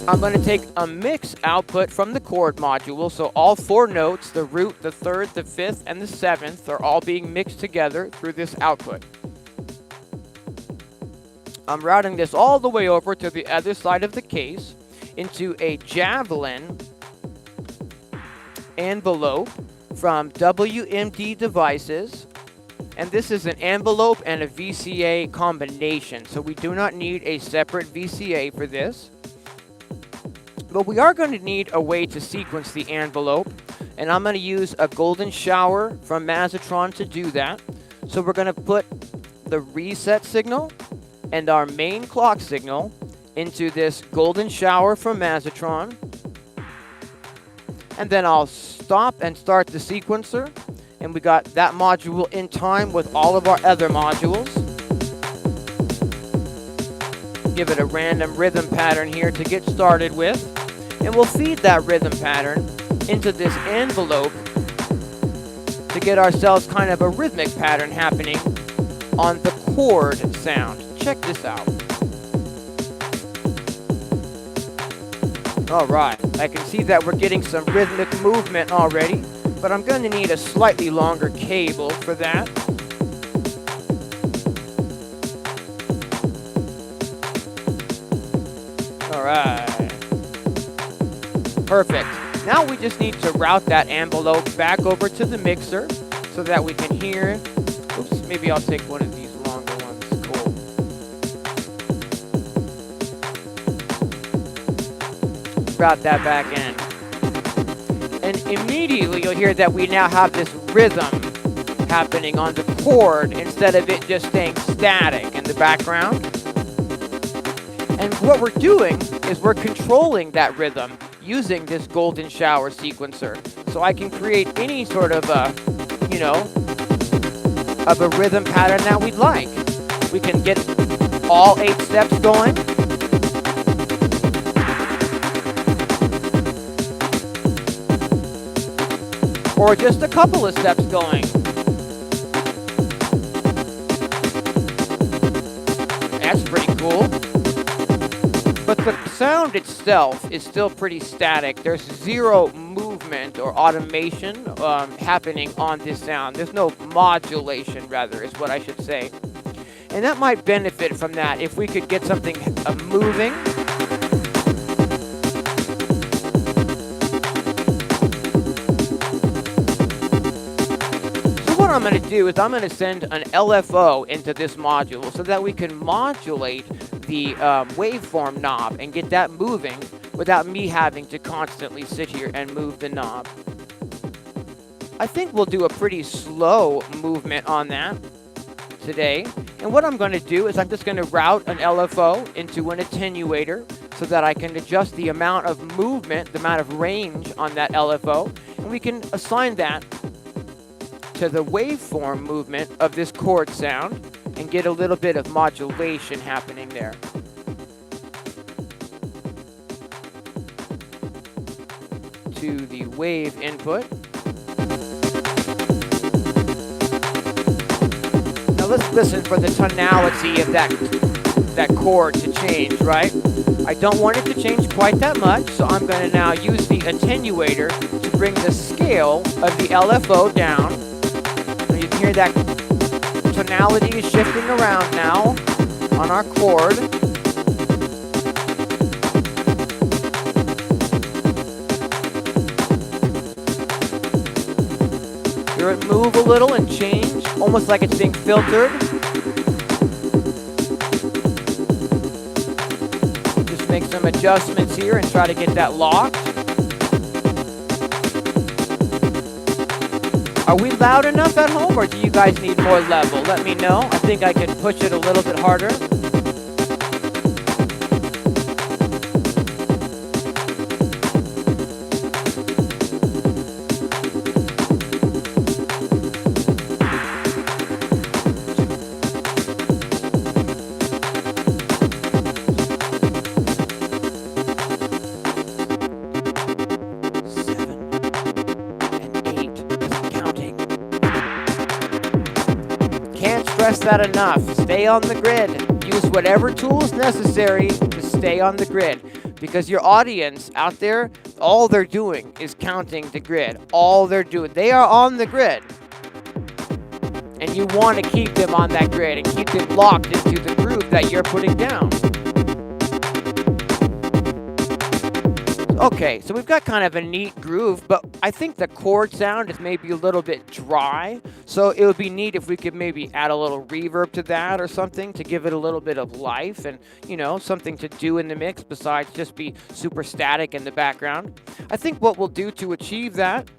I'm going to take a mix output from the chord module, so all 4 notes, the root, the 3rd, the 5th, and the 7th, are all being mixed together through this output. I'm routing this all the way over to the other side of the case into a Javelin envelope from WMD Devices. And this is an envelope and a VCA combination, so we do not need a separate VCA for this. But we are going to need a way to sequence the envelope, and I'm going to use a golden shower from Mazatron to do that. So we're going to put the reset signal and our main clock signal into this golden shower from Mazatron. And then I'll stop and start the sequencer. And we got that module in time with all of our other modules. Give it a random rhythm pattern here to get started with. And we'll feed that rhythm pattern into this envelope to get ourselves kind of a rhythmic pattern happening on the chord sound. Check this out. All right, I can see that we're getting some rhythmic movement already, but I'm going to need a slightly longer cable for that. All right. Perfect. Now we just need to route that envelope back over to the mixer so that we can hear. Oops, maybe I'll take one of these longer ones. Cool. Route that back in. And immediately you'll hear that we now have this rhythm happening on the chord instead of it just staying static in the background. And what we're doing is we're controlling that rhythm using this golden shower sequencer. So I can create any sort of a rhythm pattern that we'd like. We can get all 8 steps going. Or just a couple of steps going. That's pretty cool. But the sound itself is still pretty static. There's zero movement or automation happening on this sound. There's no modulation, rather, is what I should say. And that might benefit from that if we could get something moving. What I'm going to do is I'm going to send an LFO into this module so that we can modulate the waveform knob and get that moving without me having to constantly sit here and move the knob. I think we'll do a pretty slow movement on that today. And what I'm going to do is I'm just going to route an LFO into an attenuator so that I can adjust the amount of movement, the amount of range on that LFO, and we can assign that to the waveform movement of this chord sound and get a little bit of modulation happening there. To the wave input. Now let's listen for the tonality of that chord to change, right? I don't want it to change quite that much, so I'm going to now use the attenuator to bring the scale of the LFO down. You can hear that tonality is shifting around now on our chord. Hear it move a little and change, almost like it's being filtered. Just make some adjustments here and try to get that locked. Are we loud enough at home, or do you guys need more level? Let me know. I think I can push it a little bit harder. Stress that enough. Stay on the grid. Use whatever tools necessary to stay on the grid, because your audience out there, all they're doing is counting the grid. All they're doing, they are on the grid, and you want to keep them on that grid and keep them locked into the groove that you're putting down. Okay, so we've got kind of a neat groove, but I think the chord sound is maybe a little bit dry. So it would be neat if we could maybe add a little reverb to that or something to give it a little bit of life and, you know, something to do in the mix besides just be super static in the background. I think what we'll do to achieve that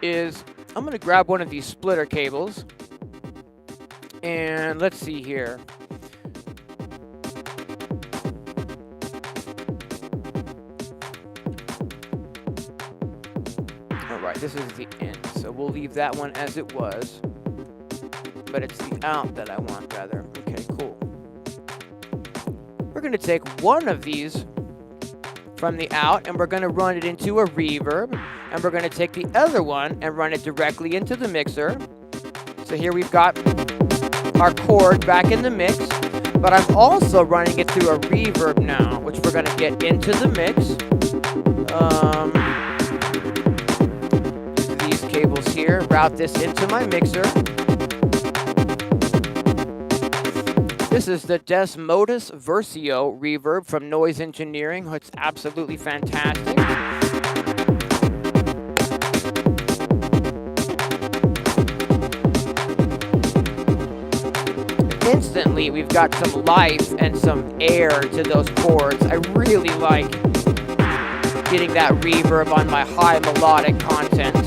is I'm going to grab one of these splitter cables and let's see here. Alright, this is the in, so we'll leave that one as it was. But it's the out that I want, rather. Okay, cool. We're going to take one of these from the out, and we're going to run it into a reverb. And we're going to take the other one and run it directly into the mixer. So here we've got our chord back in the mix. But I'm also running it through a reverb now, which we're going to get into the mix. Cables here, route this into my mixer. This is the Desmodus Versio reverb from Noise Engineering. It's absolutely fantastic. Instantly, we've got some life and some air to those chords. I really like getting that reverb on my high melodic content.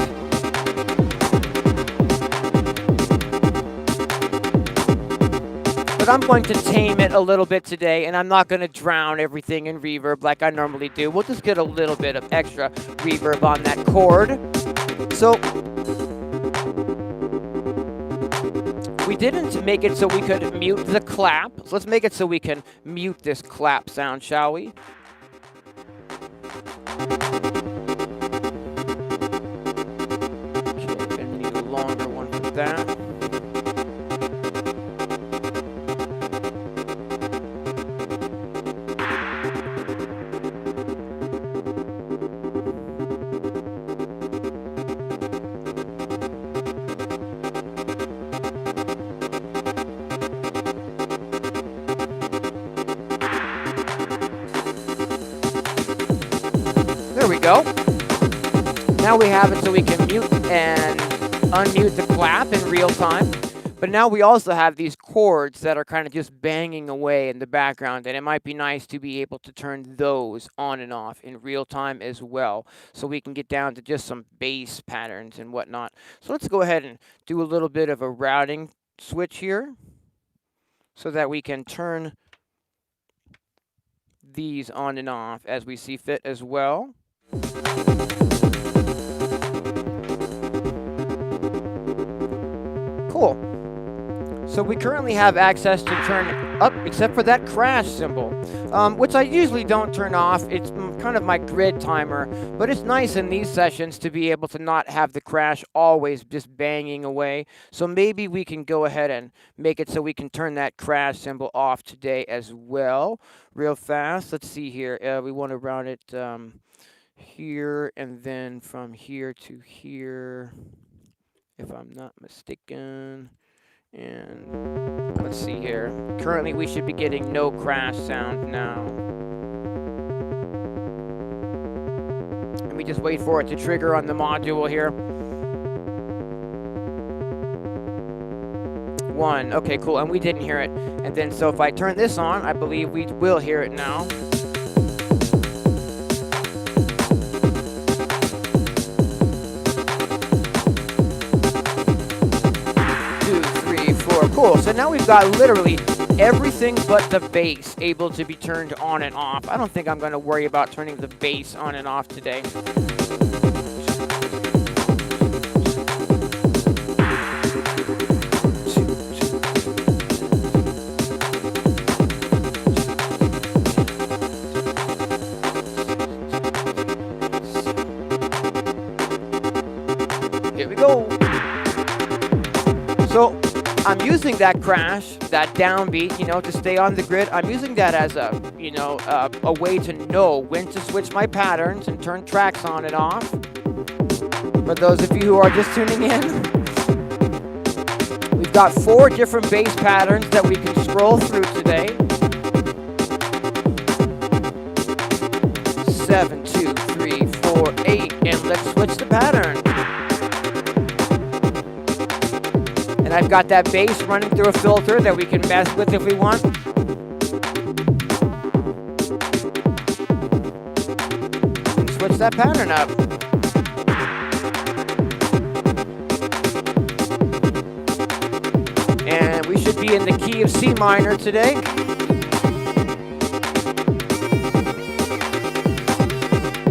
But I'm going to tame it a little bit today, and I'm not going to drown everything in reverb like I normally do. We'll just get a little bit of extra reverb on that chord. So we didn't make it so we could mute the clap. So let's make it so we can mute this clap sound, shall we? Okay, gonna need a longer one for that. There we go. Now we have it so we can mute and unmute the clap in real time. But now we also have these chords that are kind of just banging away in the background, and it might be nice to be able to turn those on and off in real time as well, so we can get down to just some bass patterns and whatnot. So let's go ahead and do a little bit of a routing switch here so that we can turn these on and off as we see fit as well. Cool. So we currently have access to turn up, except for that crash symbol, which I usually don't turn off. It's kind of my grid timer, but it's nice in these sessions to be able to not have the crash always just banging away. So maybe we can go ahead and make it so we can turn that crash symbol off today as well, real fast. Let's see here. We want to route it here, and then from here to here, if I'm not mistaken. And let's see here. Currently, we should be getting no crash sound now. Let me just wait for it to trigger on the module here. 1. Okay, cool. And we didn't hear it. And then, so if I turn this on, I believe we will hear it now. 2, 3, 4. Cool. So now we've got literally everything but the bass able to be turned on and off. I don't think I'm going to worry about turning the bass on and off today. Here we go. So I'm using that crash, that downbeat, you know, to stay on the grid. I'm using that as a, you know, a way to know when to switch my patterns and turn tracks on and off. For those of you who are just tuning in, we've got 4 different bass patterns that we can scroll through today. 7, 2, 3, 4, 8, and let's switch the pattern. And I've got that bass running through a filter that we can mess with if we want. And switch that pattern up. And we should be in the key of C minor today.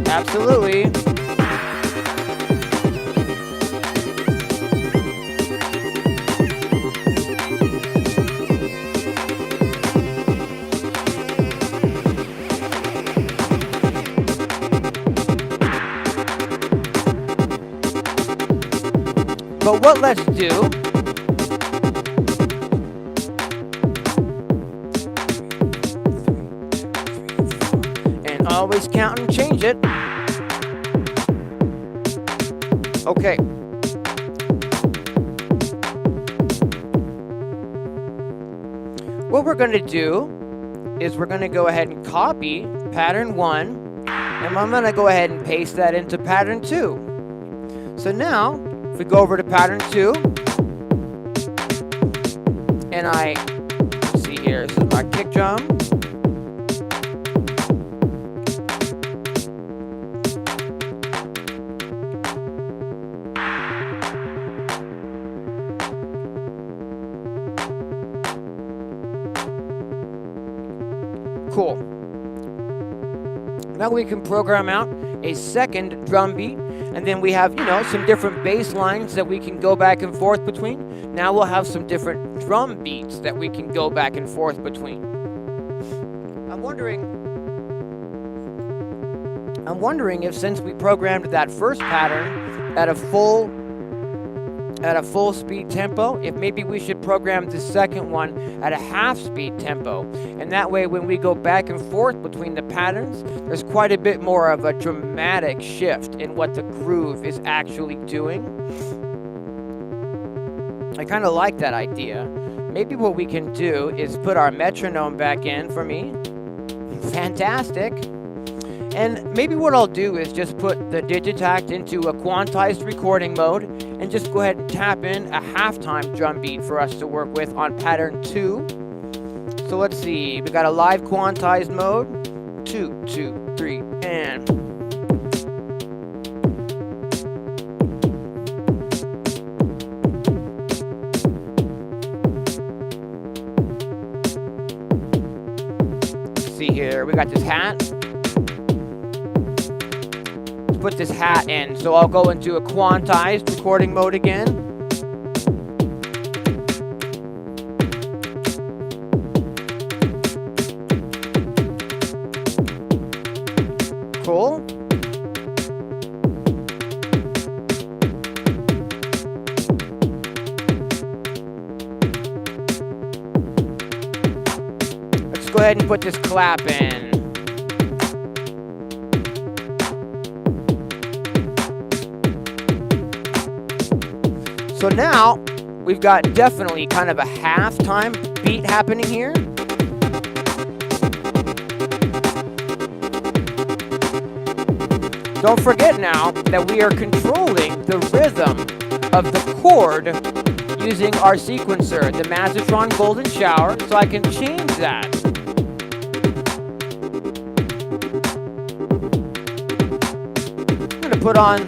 Absolutely. But what let's do and always count and change it. Okay. What we're going to do is we're going to go ahead and copy pattern 1, and I'm going to go ahead and paste that into pattern 2. So now, if we go over to pattern 2, and let's see here, this is my kick drum. Cool. Now we can program out a second drum beat, and then we have, some different bass lines that we can go back and forth between. Now we'll have some different drum beats that we can go back and forth between. I'm wondering if, since we programmed that first pattern at a full speed tempo, if maybe we should program the second one at a half speed tempo. And that way, when we go back and forth between the patterns, there's quite a bit more of a dramatic shift in what the groove is actually doing. I kind of like that idea. Maybe what we can do is put our metronome back in for me. Fantastic. And maybe what I'll do is just put the Digitakt into a quantized recording mode and just go ahead and tap in a halftime drum beat for us to work with on pattern 2. So let's see, we got a live quantized mode. 2, 2, 3, and... Let's see here, we got this hat. Put this hat in, so I'll go into a quantized recording mode again. Cool. Let's go ahead and put this clap in. So now, we've got definitely kind of a halftime beat happening here. Don't forget now that we are controlling the rhythm of the chord using our sequencer, the Mazatron Golden Shower, so I can change that. I'm going to put on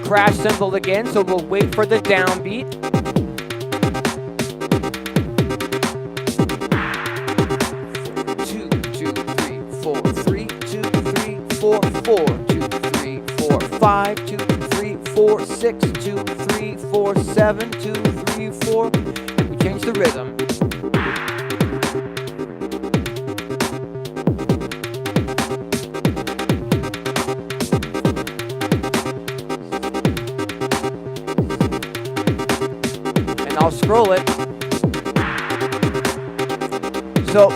crash cymbal again, so we'll wait for the downbeat. 2, 2, 3, 4, 3, 2, 3, 4, 4, 2, 3, 4, 5, 2, 3, 4, 6, 2, 3, 4, 7, 2, 3, 4, and we change the rhythm. I'll scroll it. So,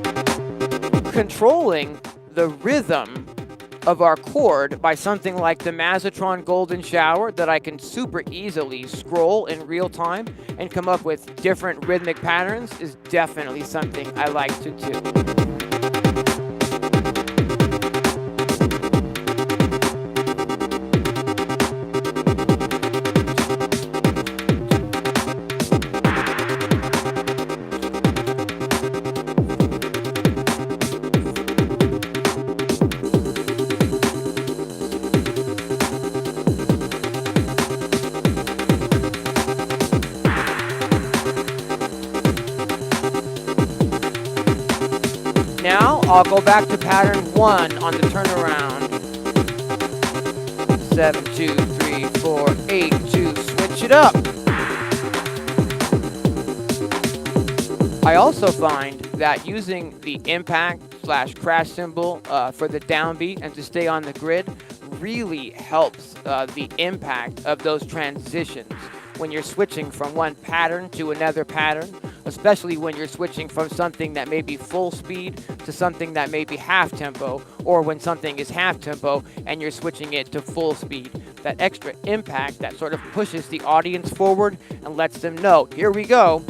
controlling the rhythm of our chord by something like the Mazatron Golden Shower that I can super easily scroll in real time and come up with different rhythmic patterns is definitely something I like to do. I'll go back to pattern 1 on the turnaround. 7, 2, 3, 4, 8, 2, switch it up. I also find that using the impact / crash cymbal for the downbeat and to stay on the grid really helps the impact of those transitions when you're switching from one pattern to another pattern, especially when you're switching from something that may be full speed to something that may be half tempo, or when something is half tempo and you're switching it to full speed. That extra impact that sort of pushes the audience forward and lets them know, here we go.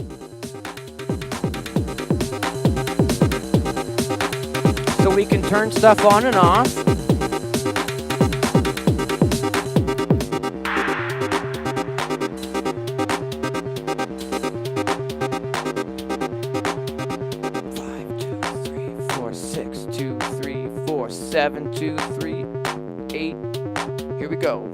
So we can turn stuff on and off. Seven, 2, 3, 8. Here we go.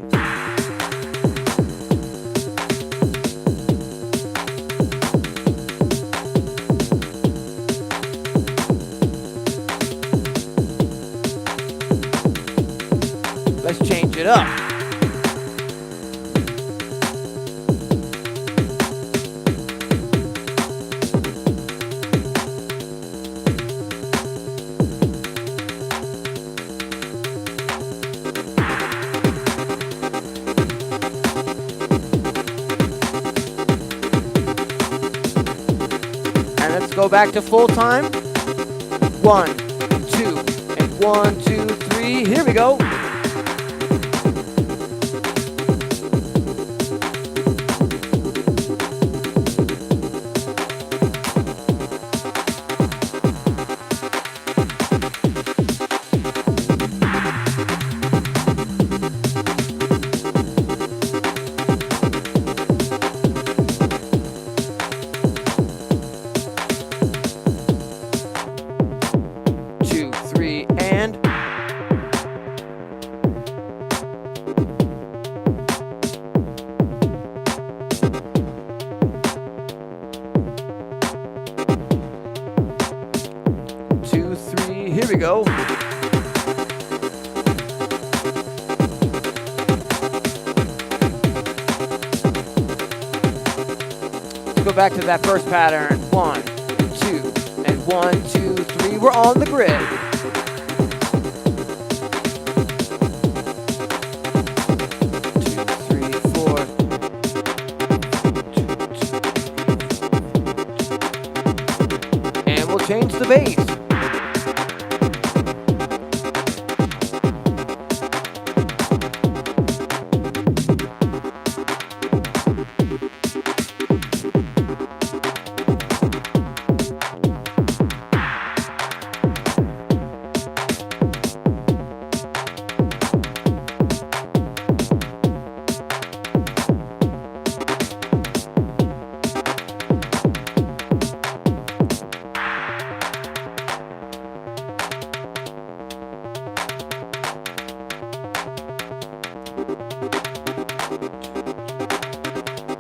Let's change it up. Go back to full time. 1, 2, and 1, 2, 3. Here we go. Here we go. Let's go back to that first pattern. 1, 2, and 1, 2, 3. We're on the grid. Change the bass.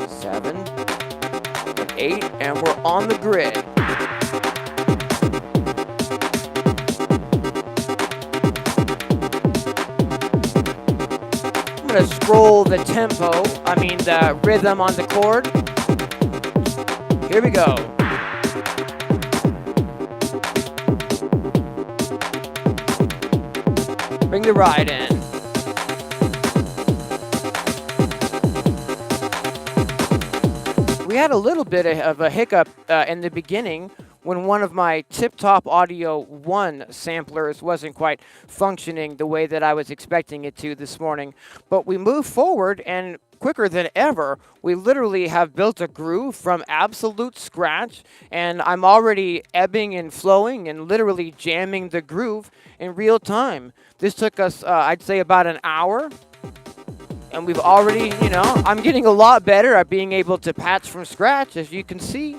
Seven, 8, and we're on the grid. I'm gonna scroll the tempo, the rhythm on the chord. Here we go. Bring the ride in. We had a little bit of a hiccup in the beginning when one of my Tip-Top Audio 1 samplers wasn't quite functioning the way that I was expecting it to this morning. But we moved forward, and quicker than ever, we literally have built a groove from absolute scratch, and I'm already ebbing and flowing and literally jamming the groove in real time. This took us, I'd say, about an hour. And we've already, I'm getting a lot better at being able to patch from scratch, as you can see.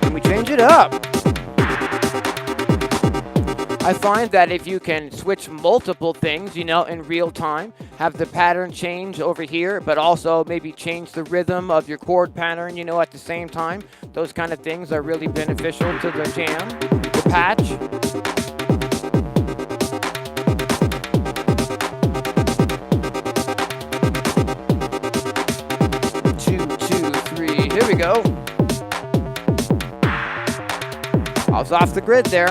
And we change it up. I find that if you can switch multiple things, in real time, have the pattern change over here, but also maybe change the rhythm of your chord pattern, at the same time, those kind of things are really beneficial to the jam, the patch. Two, two, three, here we go. I was off the grid there.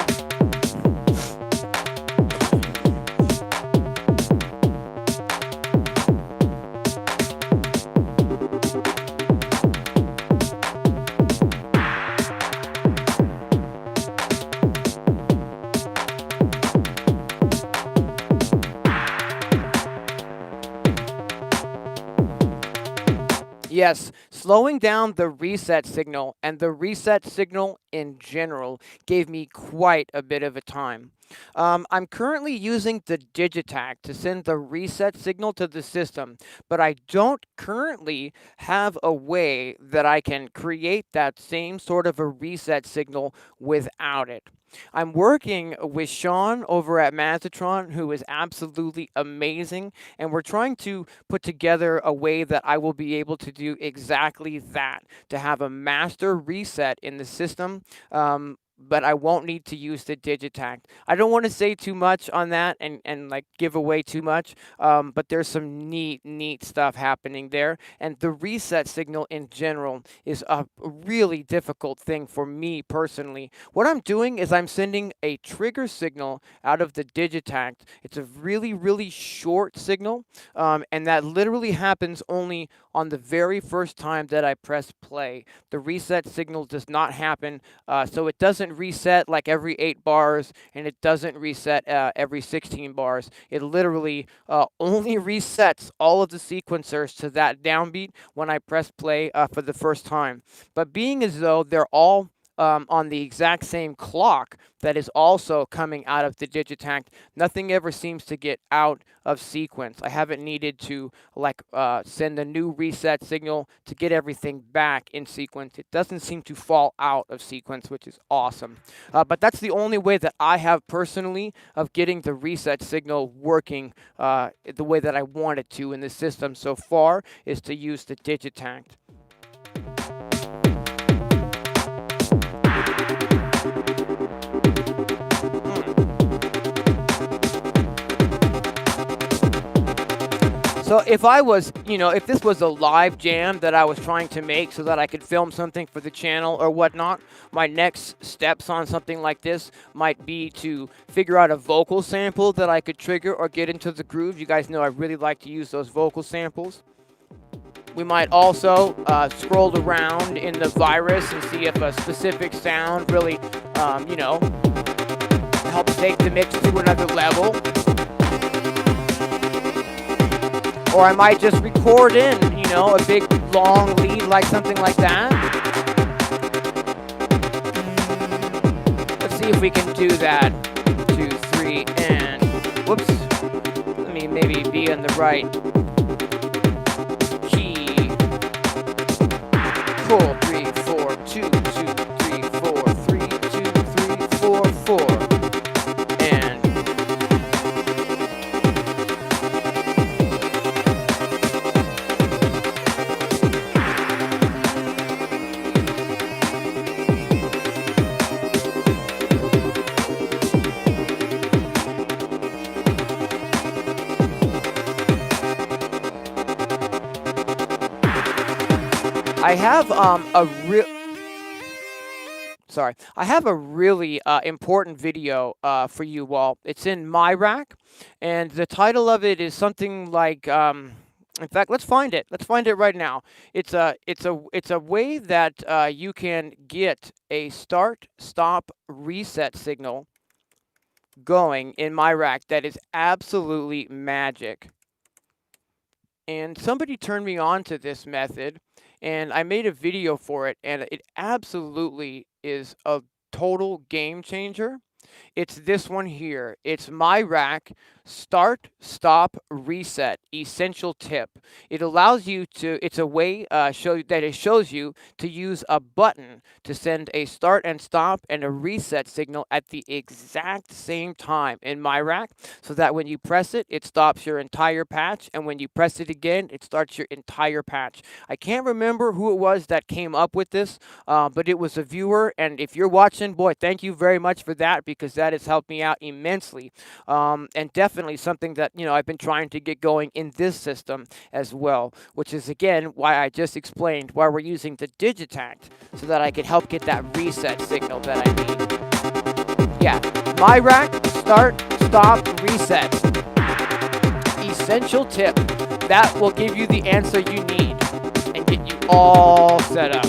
Yes, slowing down the reset signal and the reset signal in general gave me quite a bit of a time. I'm currently using the Digitakt to send the reset signal to the system, but I don't currently have a way that I can create that same sort of a reset signal without it. I'm working with Sean over at Mazatron, who is absolutely amazing, and we're trying to put together a way that I will be able to do exactly that, to have a master reset in the system. But I won't need to use the Digitakt. I don't want to say too much on that and like give away too much, but there's some neat stuff happening there. And the reset signal in general is a really difficult thing for me personally. What I'm doing is I'm sending a trigger signal out of the Digitakt. It's a really short signal, and that literally happens only on the very first time that I press play. The reset signal does not happen, so it doesn't reset like every 8 bars, and it doesn't reset every 16 bars. It literally only resets all of the sequencers to that downbeat when I press play for the first time. But being as though they're all on the exact same clock that is also coming out of the Digitakt, nothing ever seems to get out of sequence. I haven't needed to send a new reset signal to get everything back in sequence. It doesn't seem to fall out of sequence, which is awesome. But that's the only way that I have personally of getting the reset signal working the way that I want it to in the system so far, is to use the Digitakt. So if I was, if this was a live jam that I was trying to make so that I could film something for the channel or whatnot, my next steps on something like this might be to figure out a vocal sample that I could trigger or get into the groove. You guys know I really like to use those vocal samples. We might also scroll around in the virus and see if a specific sound really, helps take the mix to another level. Or I might just record in, a big long lead like something like that. Let's see if we can do that. 2, 3, and whoops. Let me maybe be in the right key. Cool. 3, 4, 2, 2, 3, 4, 3, 2, 3, 4, 4. I have a really important video for you all. It's in my rack, and the title of it is something like. In fact, let's find it. Let's find it right now. It's a way that you can get a start-stop reset signal going in my rack that is absolutely magic. And somebody turned me on to this method, and I made a video for it, and it absolutely is a total game changer. It's this one here. It's My Rack Start, Stop, Reset Essential Tip. It allows you to, it's a way it shows you to use a button to send a start and stop and a reset signal at the exact same time in My Rack, so that when you press it, it stops your entire patch, and when you press it again, it starts your entire patch. I can't remember who it was that came up with this, but it was a viewer, and if you're watching, boy, thank you very much for that, because that has helped me out immensely, and definitely something that, I've been trying to get going in this system as well, which is, again, why I just explained why we're using the Digitakt, so that I can help get that reset signal that I need. Yeah, My Rack, start, stop, reset. Essential tip. That will give you the answer you need and get you all set up.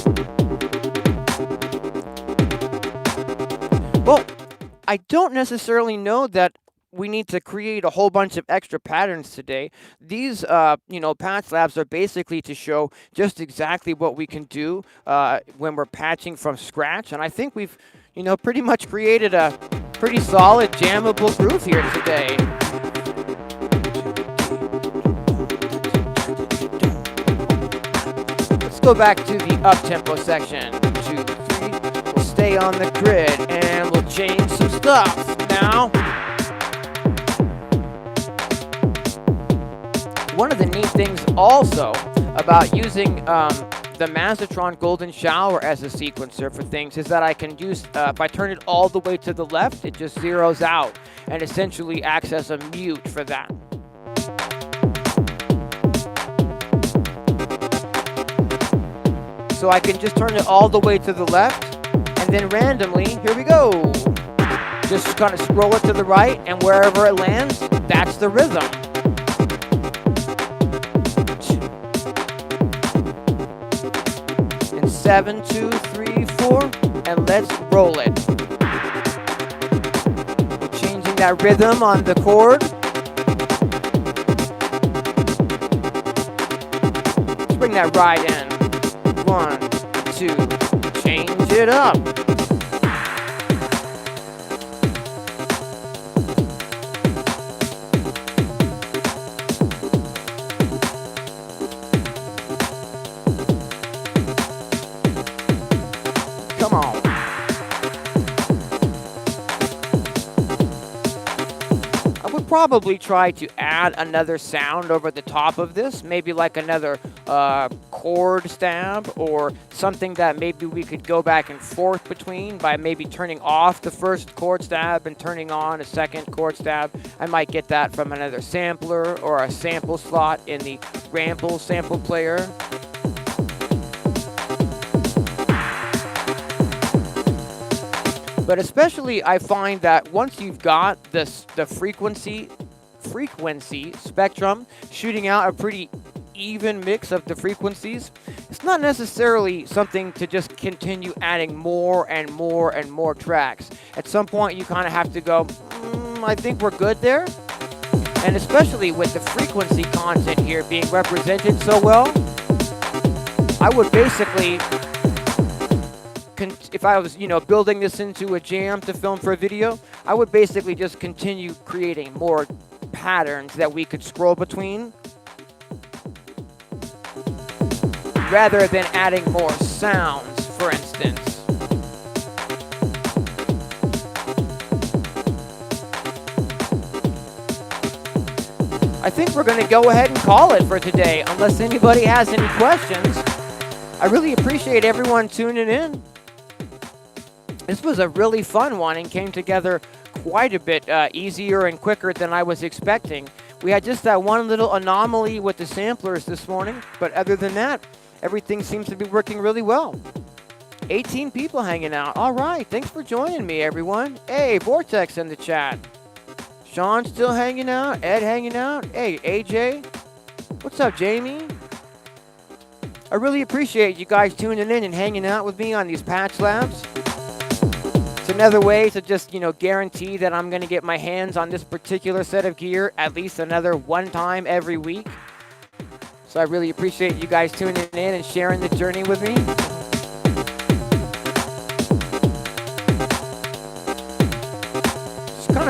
Well, I don't necessarily know that we need to create a whole bunch of extra patterns today. These, patch labs are basically to show just exactly what we can do when we're patching from scratch. And I think we've, pretty much created a pretty solid jammable groove here today. Let's go back to the up-tempo section. 2, 3. We'll stay on the grid and we'll change some stuff now. One of the neat things also about using the Mazatron Golden Shower as a sequencer for things is that I can use, if I turn it all the way to the left, it just zeroes out and essentially acts as a mute for that. So I can just turn it all the way to the left, and then randomly, here we go. Just kind of scroll it to the right, and wherever it lands, that's the rhythm. And 7, 2, 3, 4, and let's roll it. We're changing that rhythm on the chord. Let's bring that ride in. 1, 2, change it up. Come on. I would probably try to add another sound over the top of this, maybe like another chord stab, or something that maybe we could go back and forth between by maybe turning off the first chord stab and turning on a second chord stab. I might get that from another sampler or a sample slot in the Ramble sample player. But especially I find that once you've got the frequency spectrum shooting out a pretty even mix of the frequencies, it's not necessarily something to just continue adding more and more and more tracks. At some point you kind of have to go, I think we're good there. And especially with the frequency content here being represented so well, I would basically, if I was, building this into a jam to film for a video, I would basically just continue creating more patterns that we could scroll between, rather than adding more sounds, for instance. I think we're going to go ahead and call it for today, unless anybody has any questions. I really appreciate everyone tuning in. This was a really fun one and came together quite a bit easier and quicker than I was expecting. We had just that one little anomaly with the samplers this morning, but other than that, everything seems to be working really well. 18 people hanging out. All right, thanks for joining me, everyone. Hey, Vortex in the chat. Sean still hanging out. Ed hanging out. Hey, AJ. What's up, Jamie? I really appreciate you guys tuning in and hanging out with me on these patch labs. It's another way to just, guarantee that I'm going to get my hands on this particular set of gear at least another one time every week. So I really appreciate you guys tuning in and sharing the journey with me.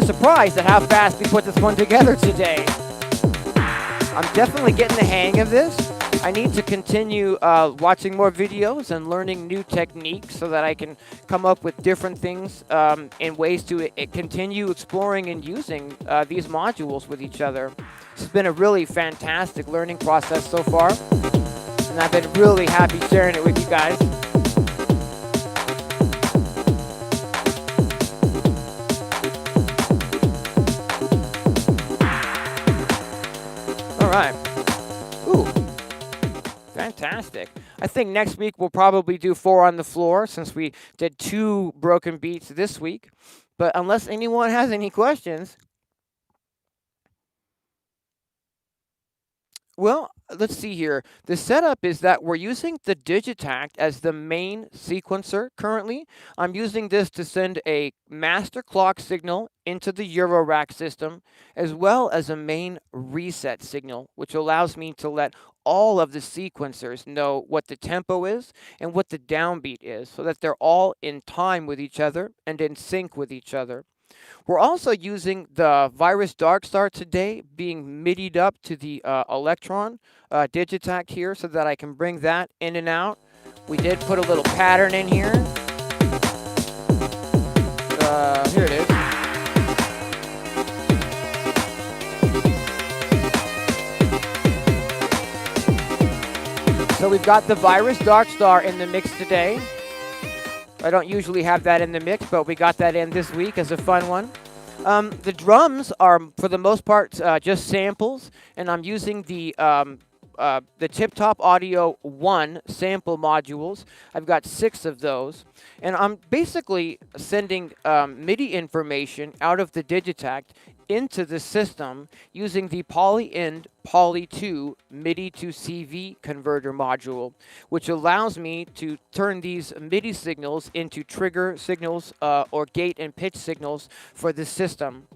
surprised at how fast we put this one together today. I'm definitely getting the hang of this. I need to continue watching more videos and learning new techniques so that I can come up with different things and ways to continue exploring and using these modules with each other. This has been a really fantastic learning process so far, and I've been really happy sharing it with you guys. All right. Ooh. Fantastic. I think next week we'll probably do 4 on the floor since we did 2 broken beats this week. But unless anyone has any questions, well, let's see here. The setup is that we're using the Digitakt as the main sequencer currently. I'm using this to send a master clock signal into the Eurorack system, as well as a main reset signal, which allows me to let all of the sequencers know what the tempo is and what the downbeat is, so that they're all in time with each other and in sync with each other. We're also using the Virus Darkstar today, being MIDI'd up to the Electron Digitakt here so that I can bring that in and out. We did put a little pattern in here. Here it is. So we've got the Virus Darkstar in the mix today. I don't usually have that in the mix, but we got that in this week as a fun one. The drums are, for the most part, just samples, and I'm using the Tip Top Audio 1 sample modules. I've got 6 of those, and I'm basically sending MIDI information out of the Digitakt into the system using the Poly-In Poly2 MIDI to CV converter module, which allows me to turn these MIDI signals into trigger signals or gate and pitch signals for the system,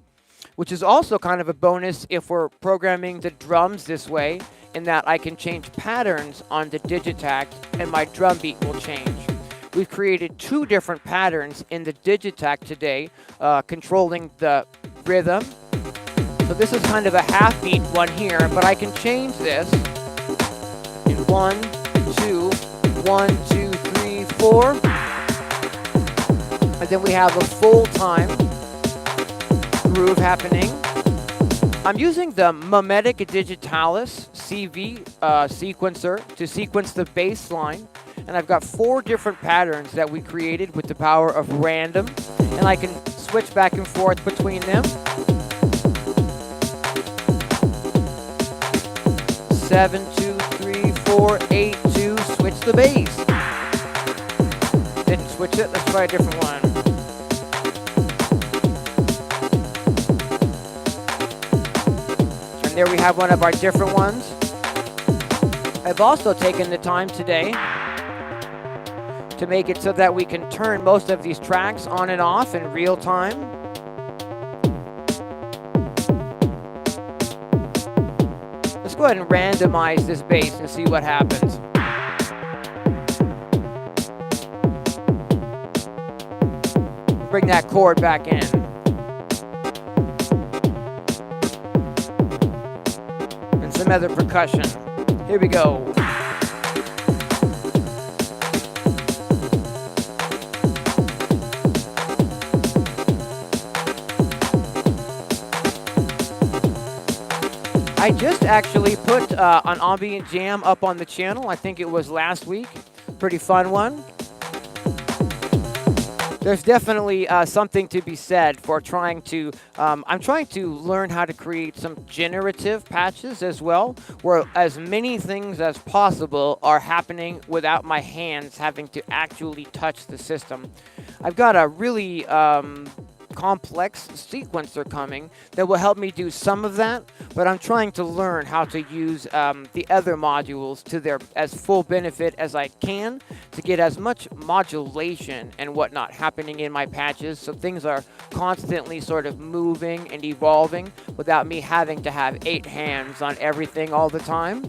which is also kind of a bonus if we're programming the drums this way, in that I can change patterns on the Digitakt and my drum beat will change. We've created 2 different patterns in the Digitakt today, controlling the rhythm. So this is kind of a half beat one here, but I can change this in 1, 2, 1, 2, 3, 4. And then we have a full time groove happening. I'm using the Melodic Digitalis CV sequencer to sequence the bass line. And I've got 4 different patterns that we created with the power of random. And I can switch back and forth between them. 7, 2, 3, 4, 8, 2, switch the bass. Didn't switch it, let's try a different one. And there we have one of our different ones. I've also taken the time today to make it so that we can turn most of these tracks on and off in real time. Let's go ahead and randomize this bass and see what happens. Bring that chord back in. And some other percussion. Here we go. I just actually put an ambient jam up on the channel. I think it was last week. Pretty fun one. There's definitely something to be said for trying to, I'm trying to learn how to create some generative patches as well, where as many things as possible are happening without my hands having to actually touch the system. I've got a really complex sequencer coming that will help me do some of that, but I'm trying to learn how to use the other modules to their as full benefit as I can to get as much modulation and whatnot happening in my patches, so things are constantly sort of moving and evolving without me having to have 8 hands on everything all the time.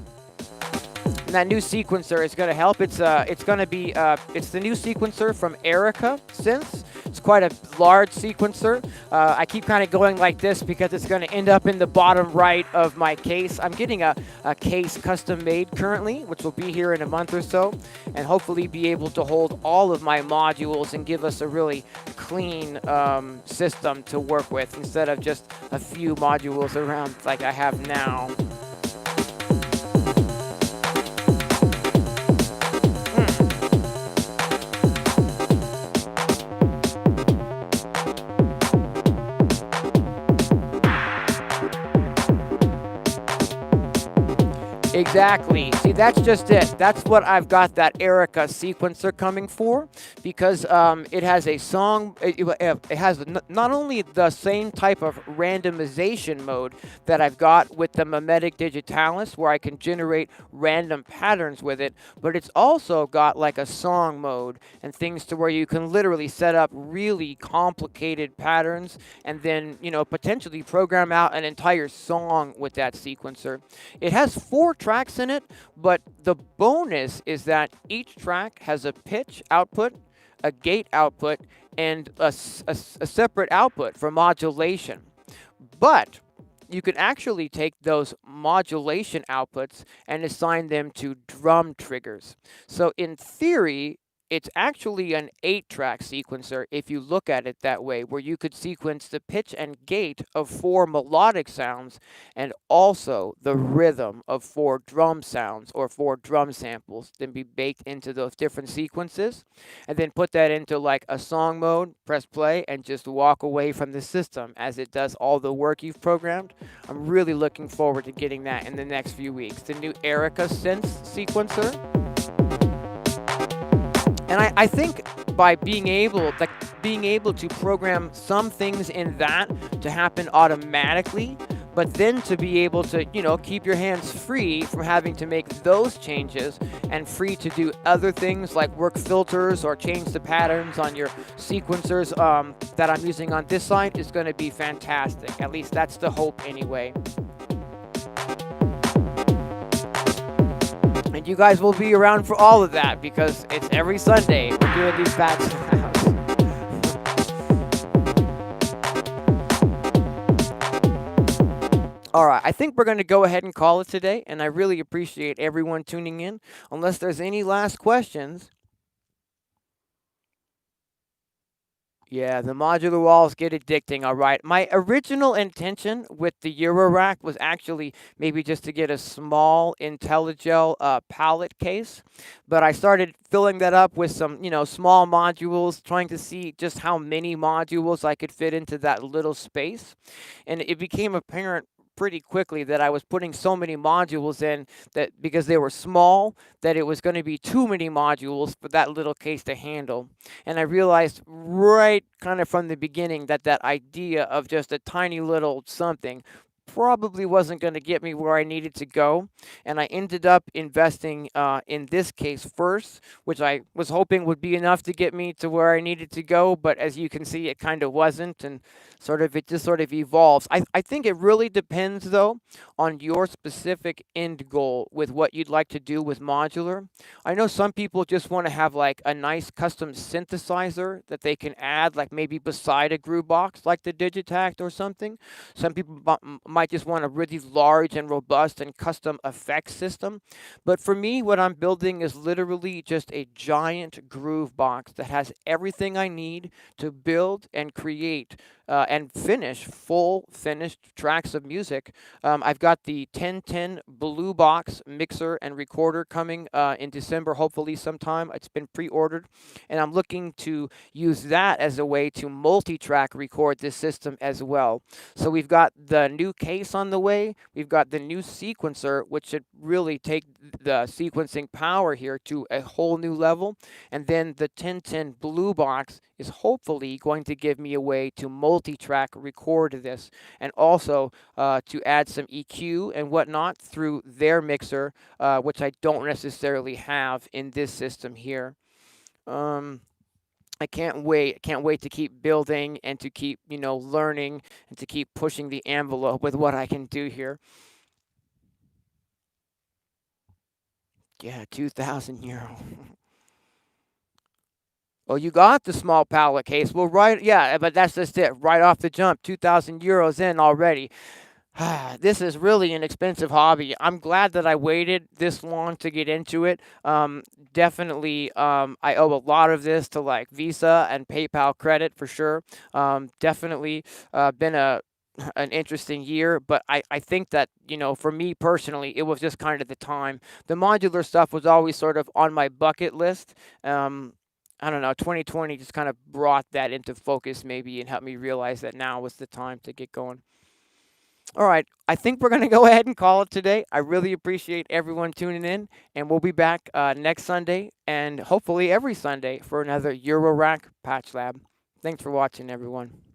And that new sequencer is going to help. It's going to be it's the new sequencer from Erica Synths. It's it's quite a large sequencer. I keep kind of going like this because it's going to end up in the bottom right of my case. I'm getting a case custom made currently, which will be here in a month or so, and hopefully be able to hold all of my modules and give us a really clean system to work with instead of just a few modules around like I have now. Exactly. See, that's just it. That's what I've got that Erica sequencer coming for, because it has a song. It has not only the same type of randomization mode that I've got with the mimetic digitalis, where I can generate random patterns with it, but it's also got like a song mode and things to where you can literally set up really complicated patterns and then, potentially program out an entire song with that sequencer. It has 4 tracks in it, but the bonus is that each track has a pitch output, a gate output, and a separate output for modulation. But you can actually take those modulation outputs and assign them to drum triggers. So in theory, it's actually an 8-track sequencer if you look at it that way, where you could sequence the pitch and gate of 4 melodic sounds and also the rhythm of 4 drum sounds or 4 drum samples, then be baked into those different sequences, and then put that into like a song mode, press play, and just walk away from the system as it does all the work you've programmed. I'm really looking forward to getting that in the next few weeks. The new Erica Synth sequencer. And I think by being able to program some things in that to happen automatically, but then to be able to, keep your hands free from having to make those changes and free to do other things like work filters or change the patterns on your sequencers that I'm using on this side is going to be fantastic. At least that's the hope anyway. And you guys will be around for all of that because it's every Sunday we're doing these bats in the house. All right, I think we're going to go ahead and call it today, and I really appreciate everyone tuning in. Unless there's any last questions. Yeah, the modular walls get addicting, all right. My original intention with the Eurorack was actually maybe just to get a small IntelliGel palette case, but I started filling that up with some, small modules, trying to see just how many modules I could fit into that little space, and it became apparent pretty quickly that I was putting so many modules in that because they were small that it was going to be too many modules for that little case to handle. And I realized right kind of from the beginning that that idea of just a tiny little something probably wasn't going to get me where I needed to go. And I ended up investing in this case first, which I was hoping would be enough to get me to where I needed to go. But as you can see, it kind of wasn't. And it just sort of evolves. I think it really depends, though, on your specific end goal with what you'd like to do with modular. I know some people just want to have like a nice custom synthesizer that they can add, like maybe beside a groove box, like the Digitakt or something. Some people might just want a really large and robust and custom effects system. But for me, what I'm building is literally just a giant groove box that has everything I need to build and create and finish full finished tracks of music. I've got the 1010 Blue Box mixer and recorder coming in December, hopefully sometime. It's been pre-ordered, and I'm looking to use that as a way to multi-track record this system as well. So we've got the new case on the way. We've got the new sequencer, which should really take the sequencing power here to a whole new level. And then the 1010 Blue Box is hopefully going to give me a way to multi-track record this, and also to add some EQ and whatnot through their mixer, which I don't necessarily have in this system here. I can't wait. I can't wait to keep building and to keep, learning and to keep pushing the envelope with what I can do here. Yeah, €2,000. Oh, you got the small pallet case. Well, right, yeah, but that's just it. Right off the jump, 2,000 euros in already. This is really an expensive hobby. I'm glad that I waited this long to get into it. Definitely, I owe a lot of this to like Visa and PayPal credit for sure. Definitely been an interesting year, but I think that, for me personally, it was just kind of the time. The modular stuff was always sort of on my bucket list. Um, I don't know, 2020 just kind of brought that into focus maybe and helped me realize that now was the time to get going. All right, I think we're going to go ahead and call it today. I really appreciate everyone tuning in, and we'll be back next Sunday and hopefully every Sunday for another Eurorack Patch Lab. Thanks for watching, everyone.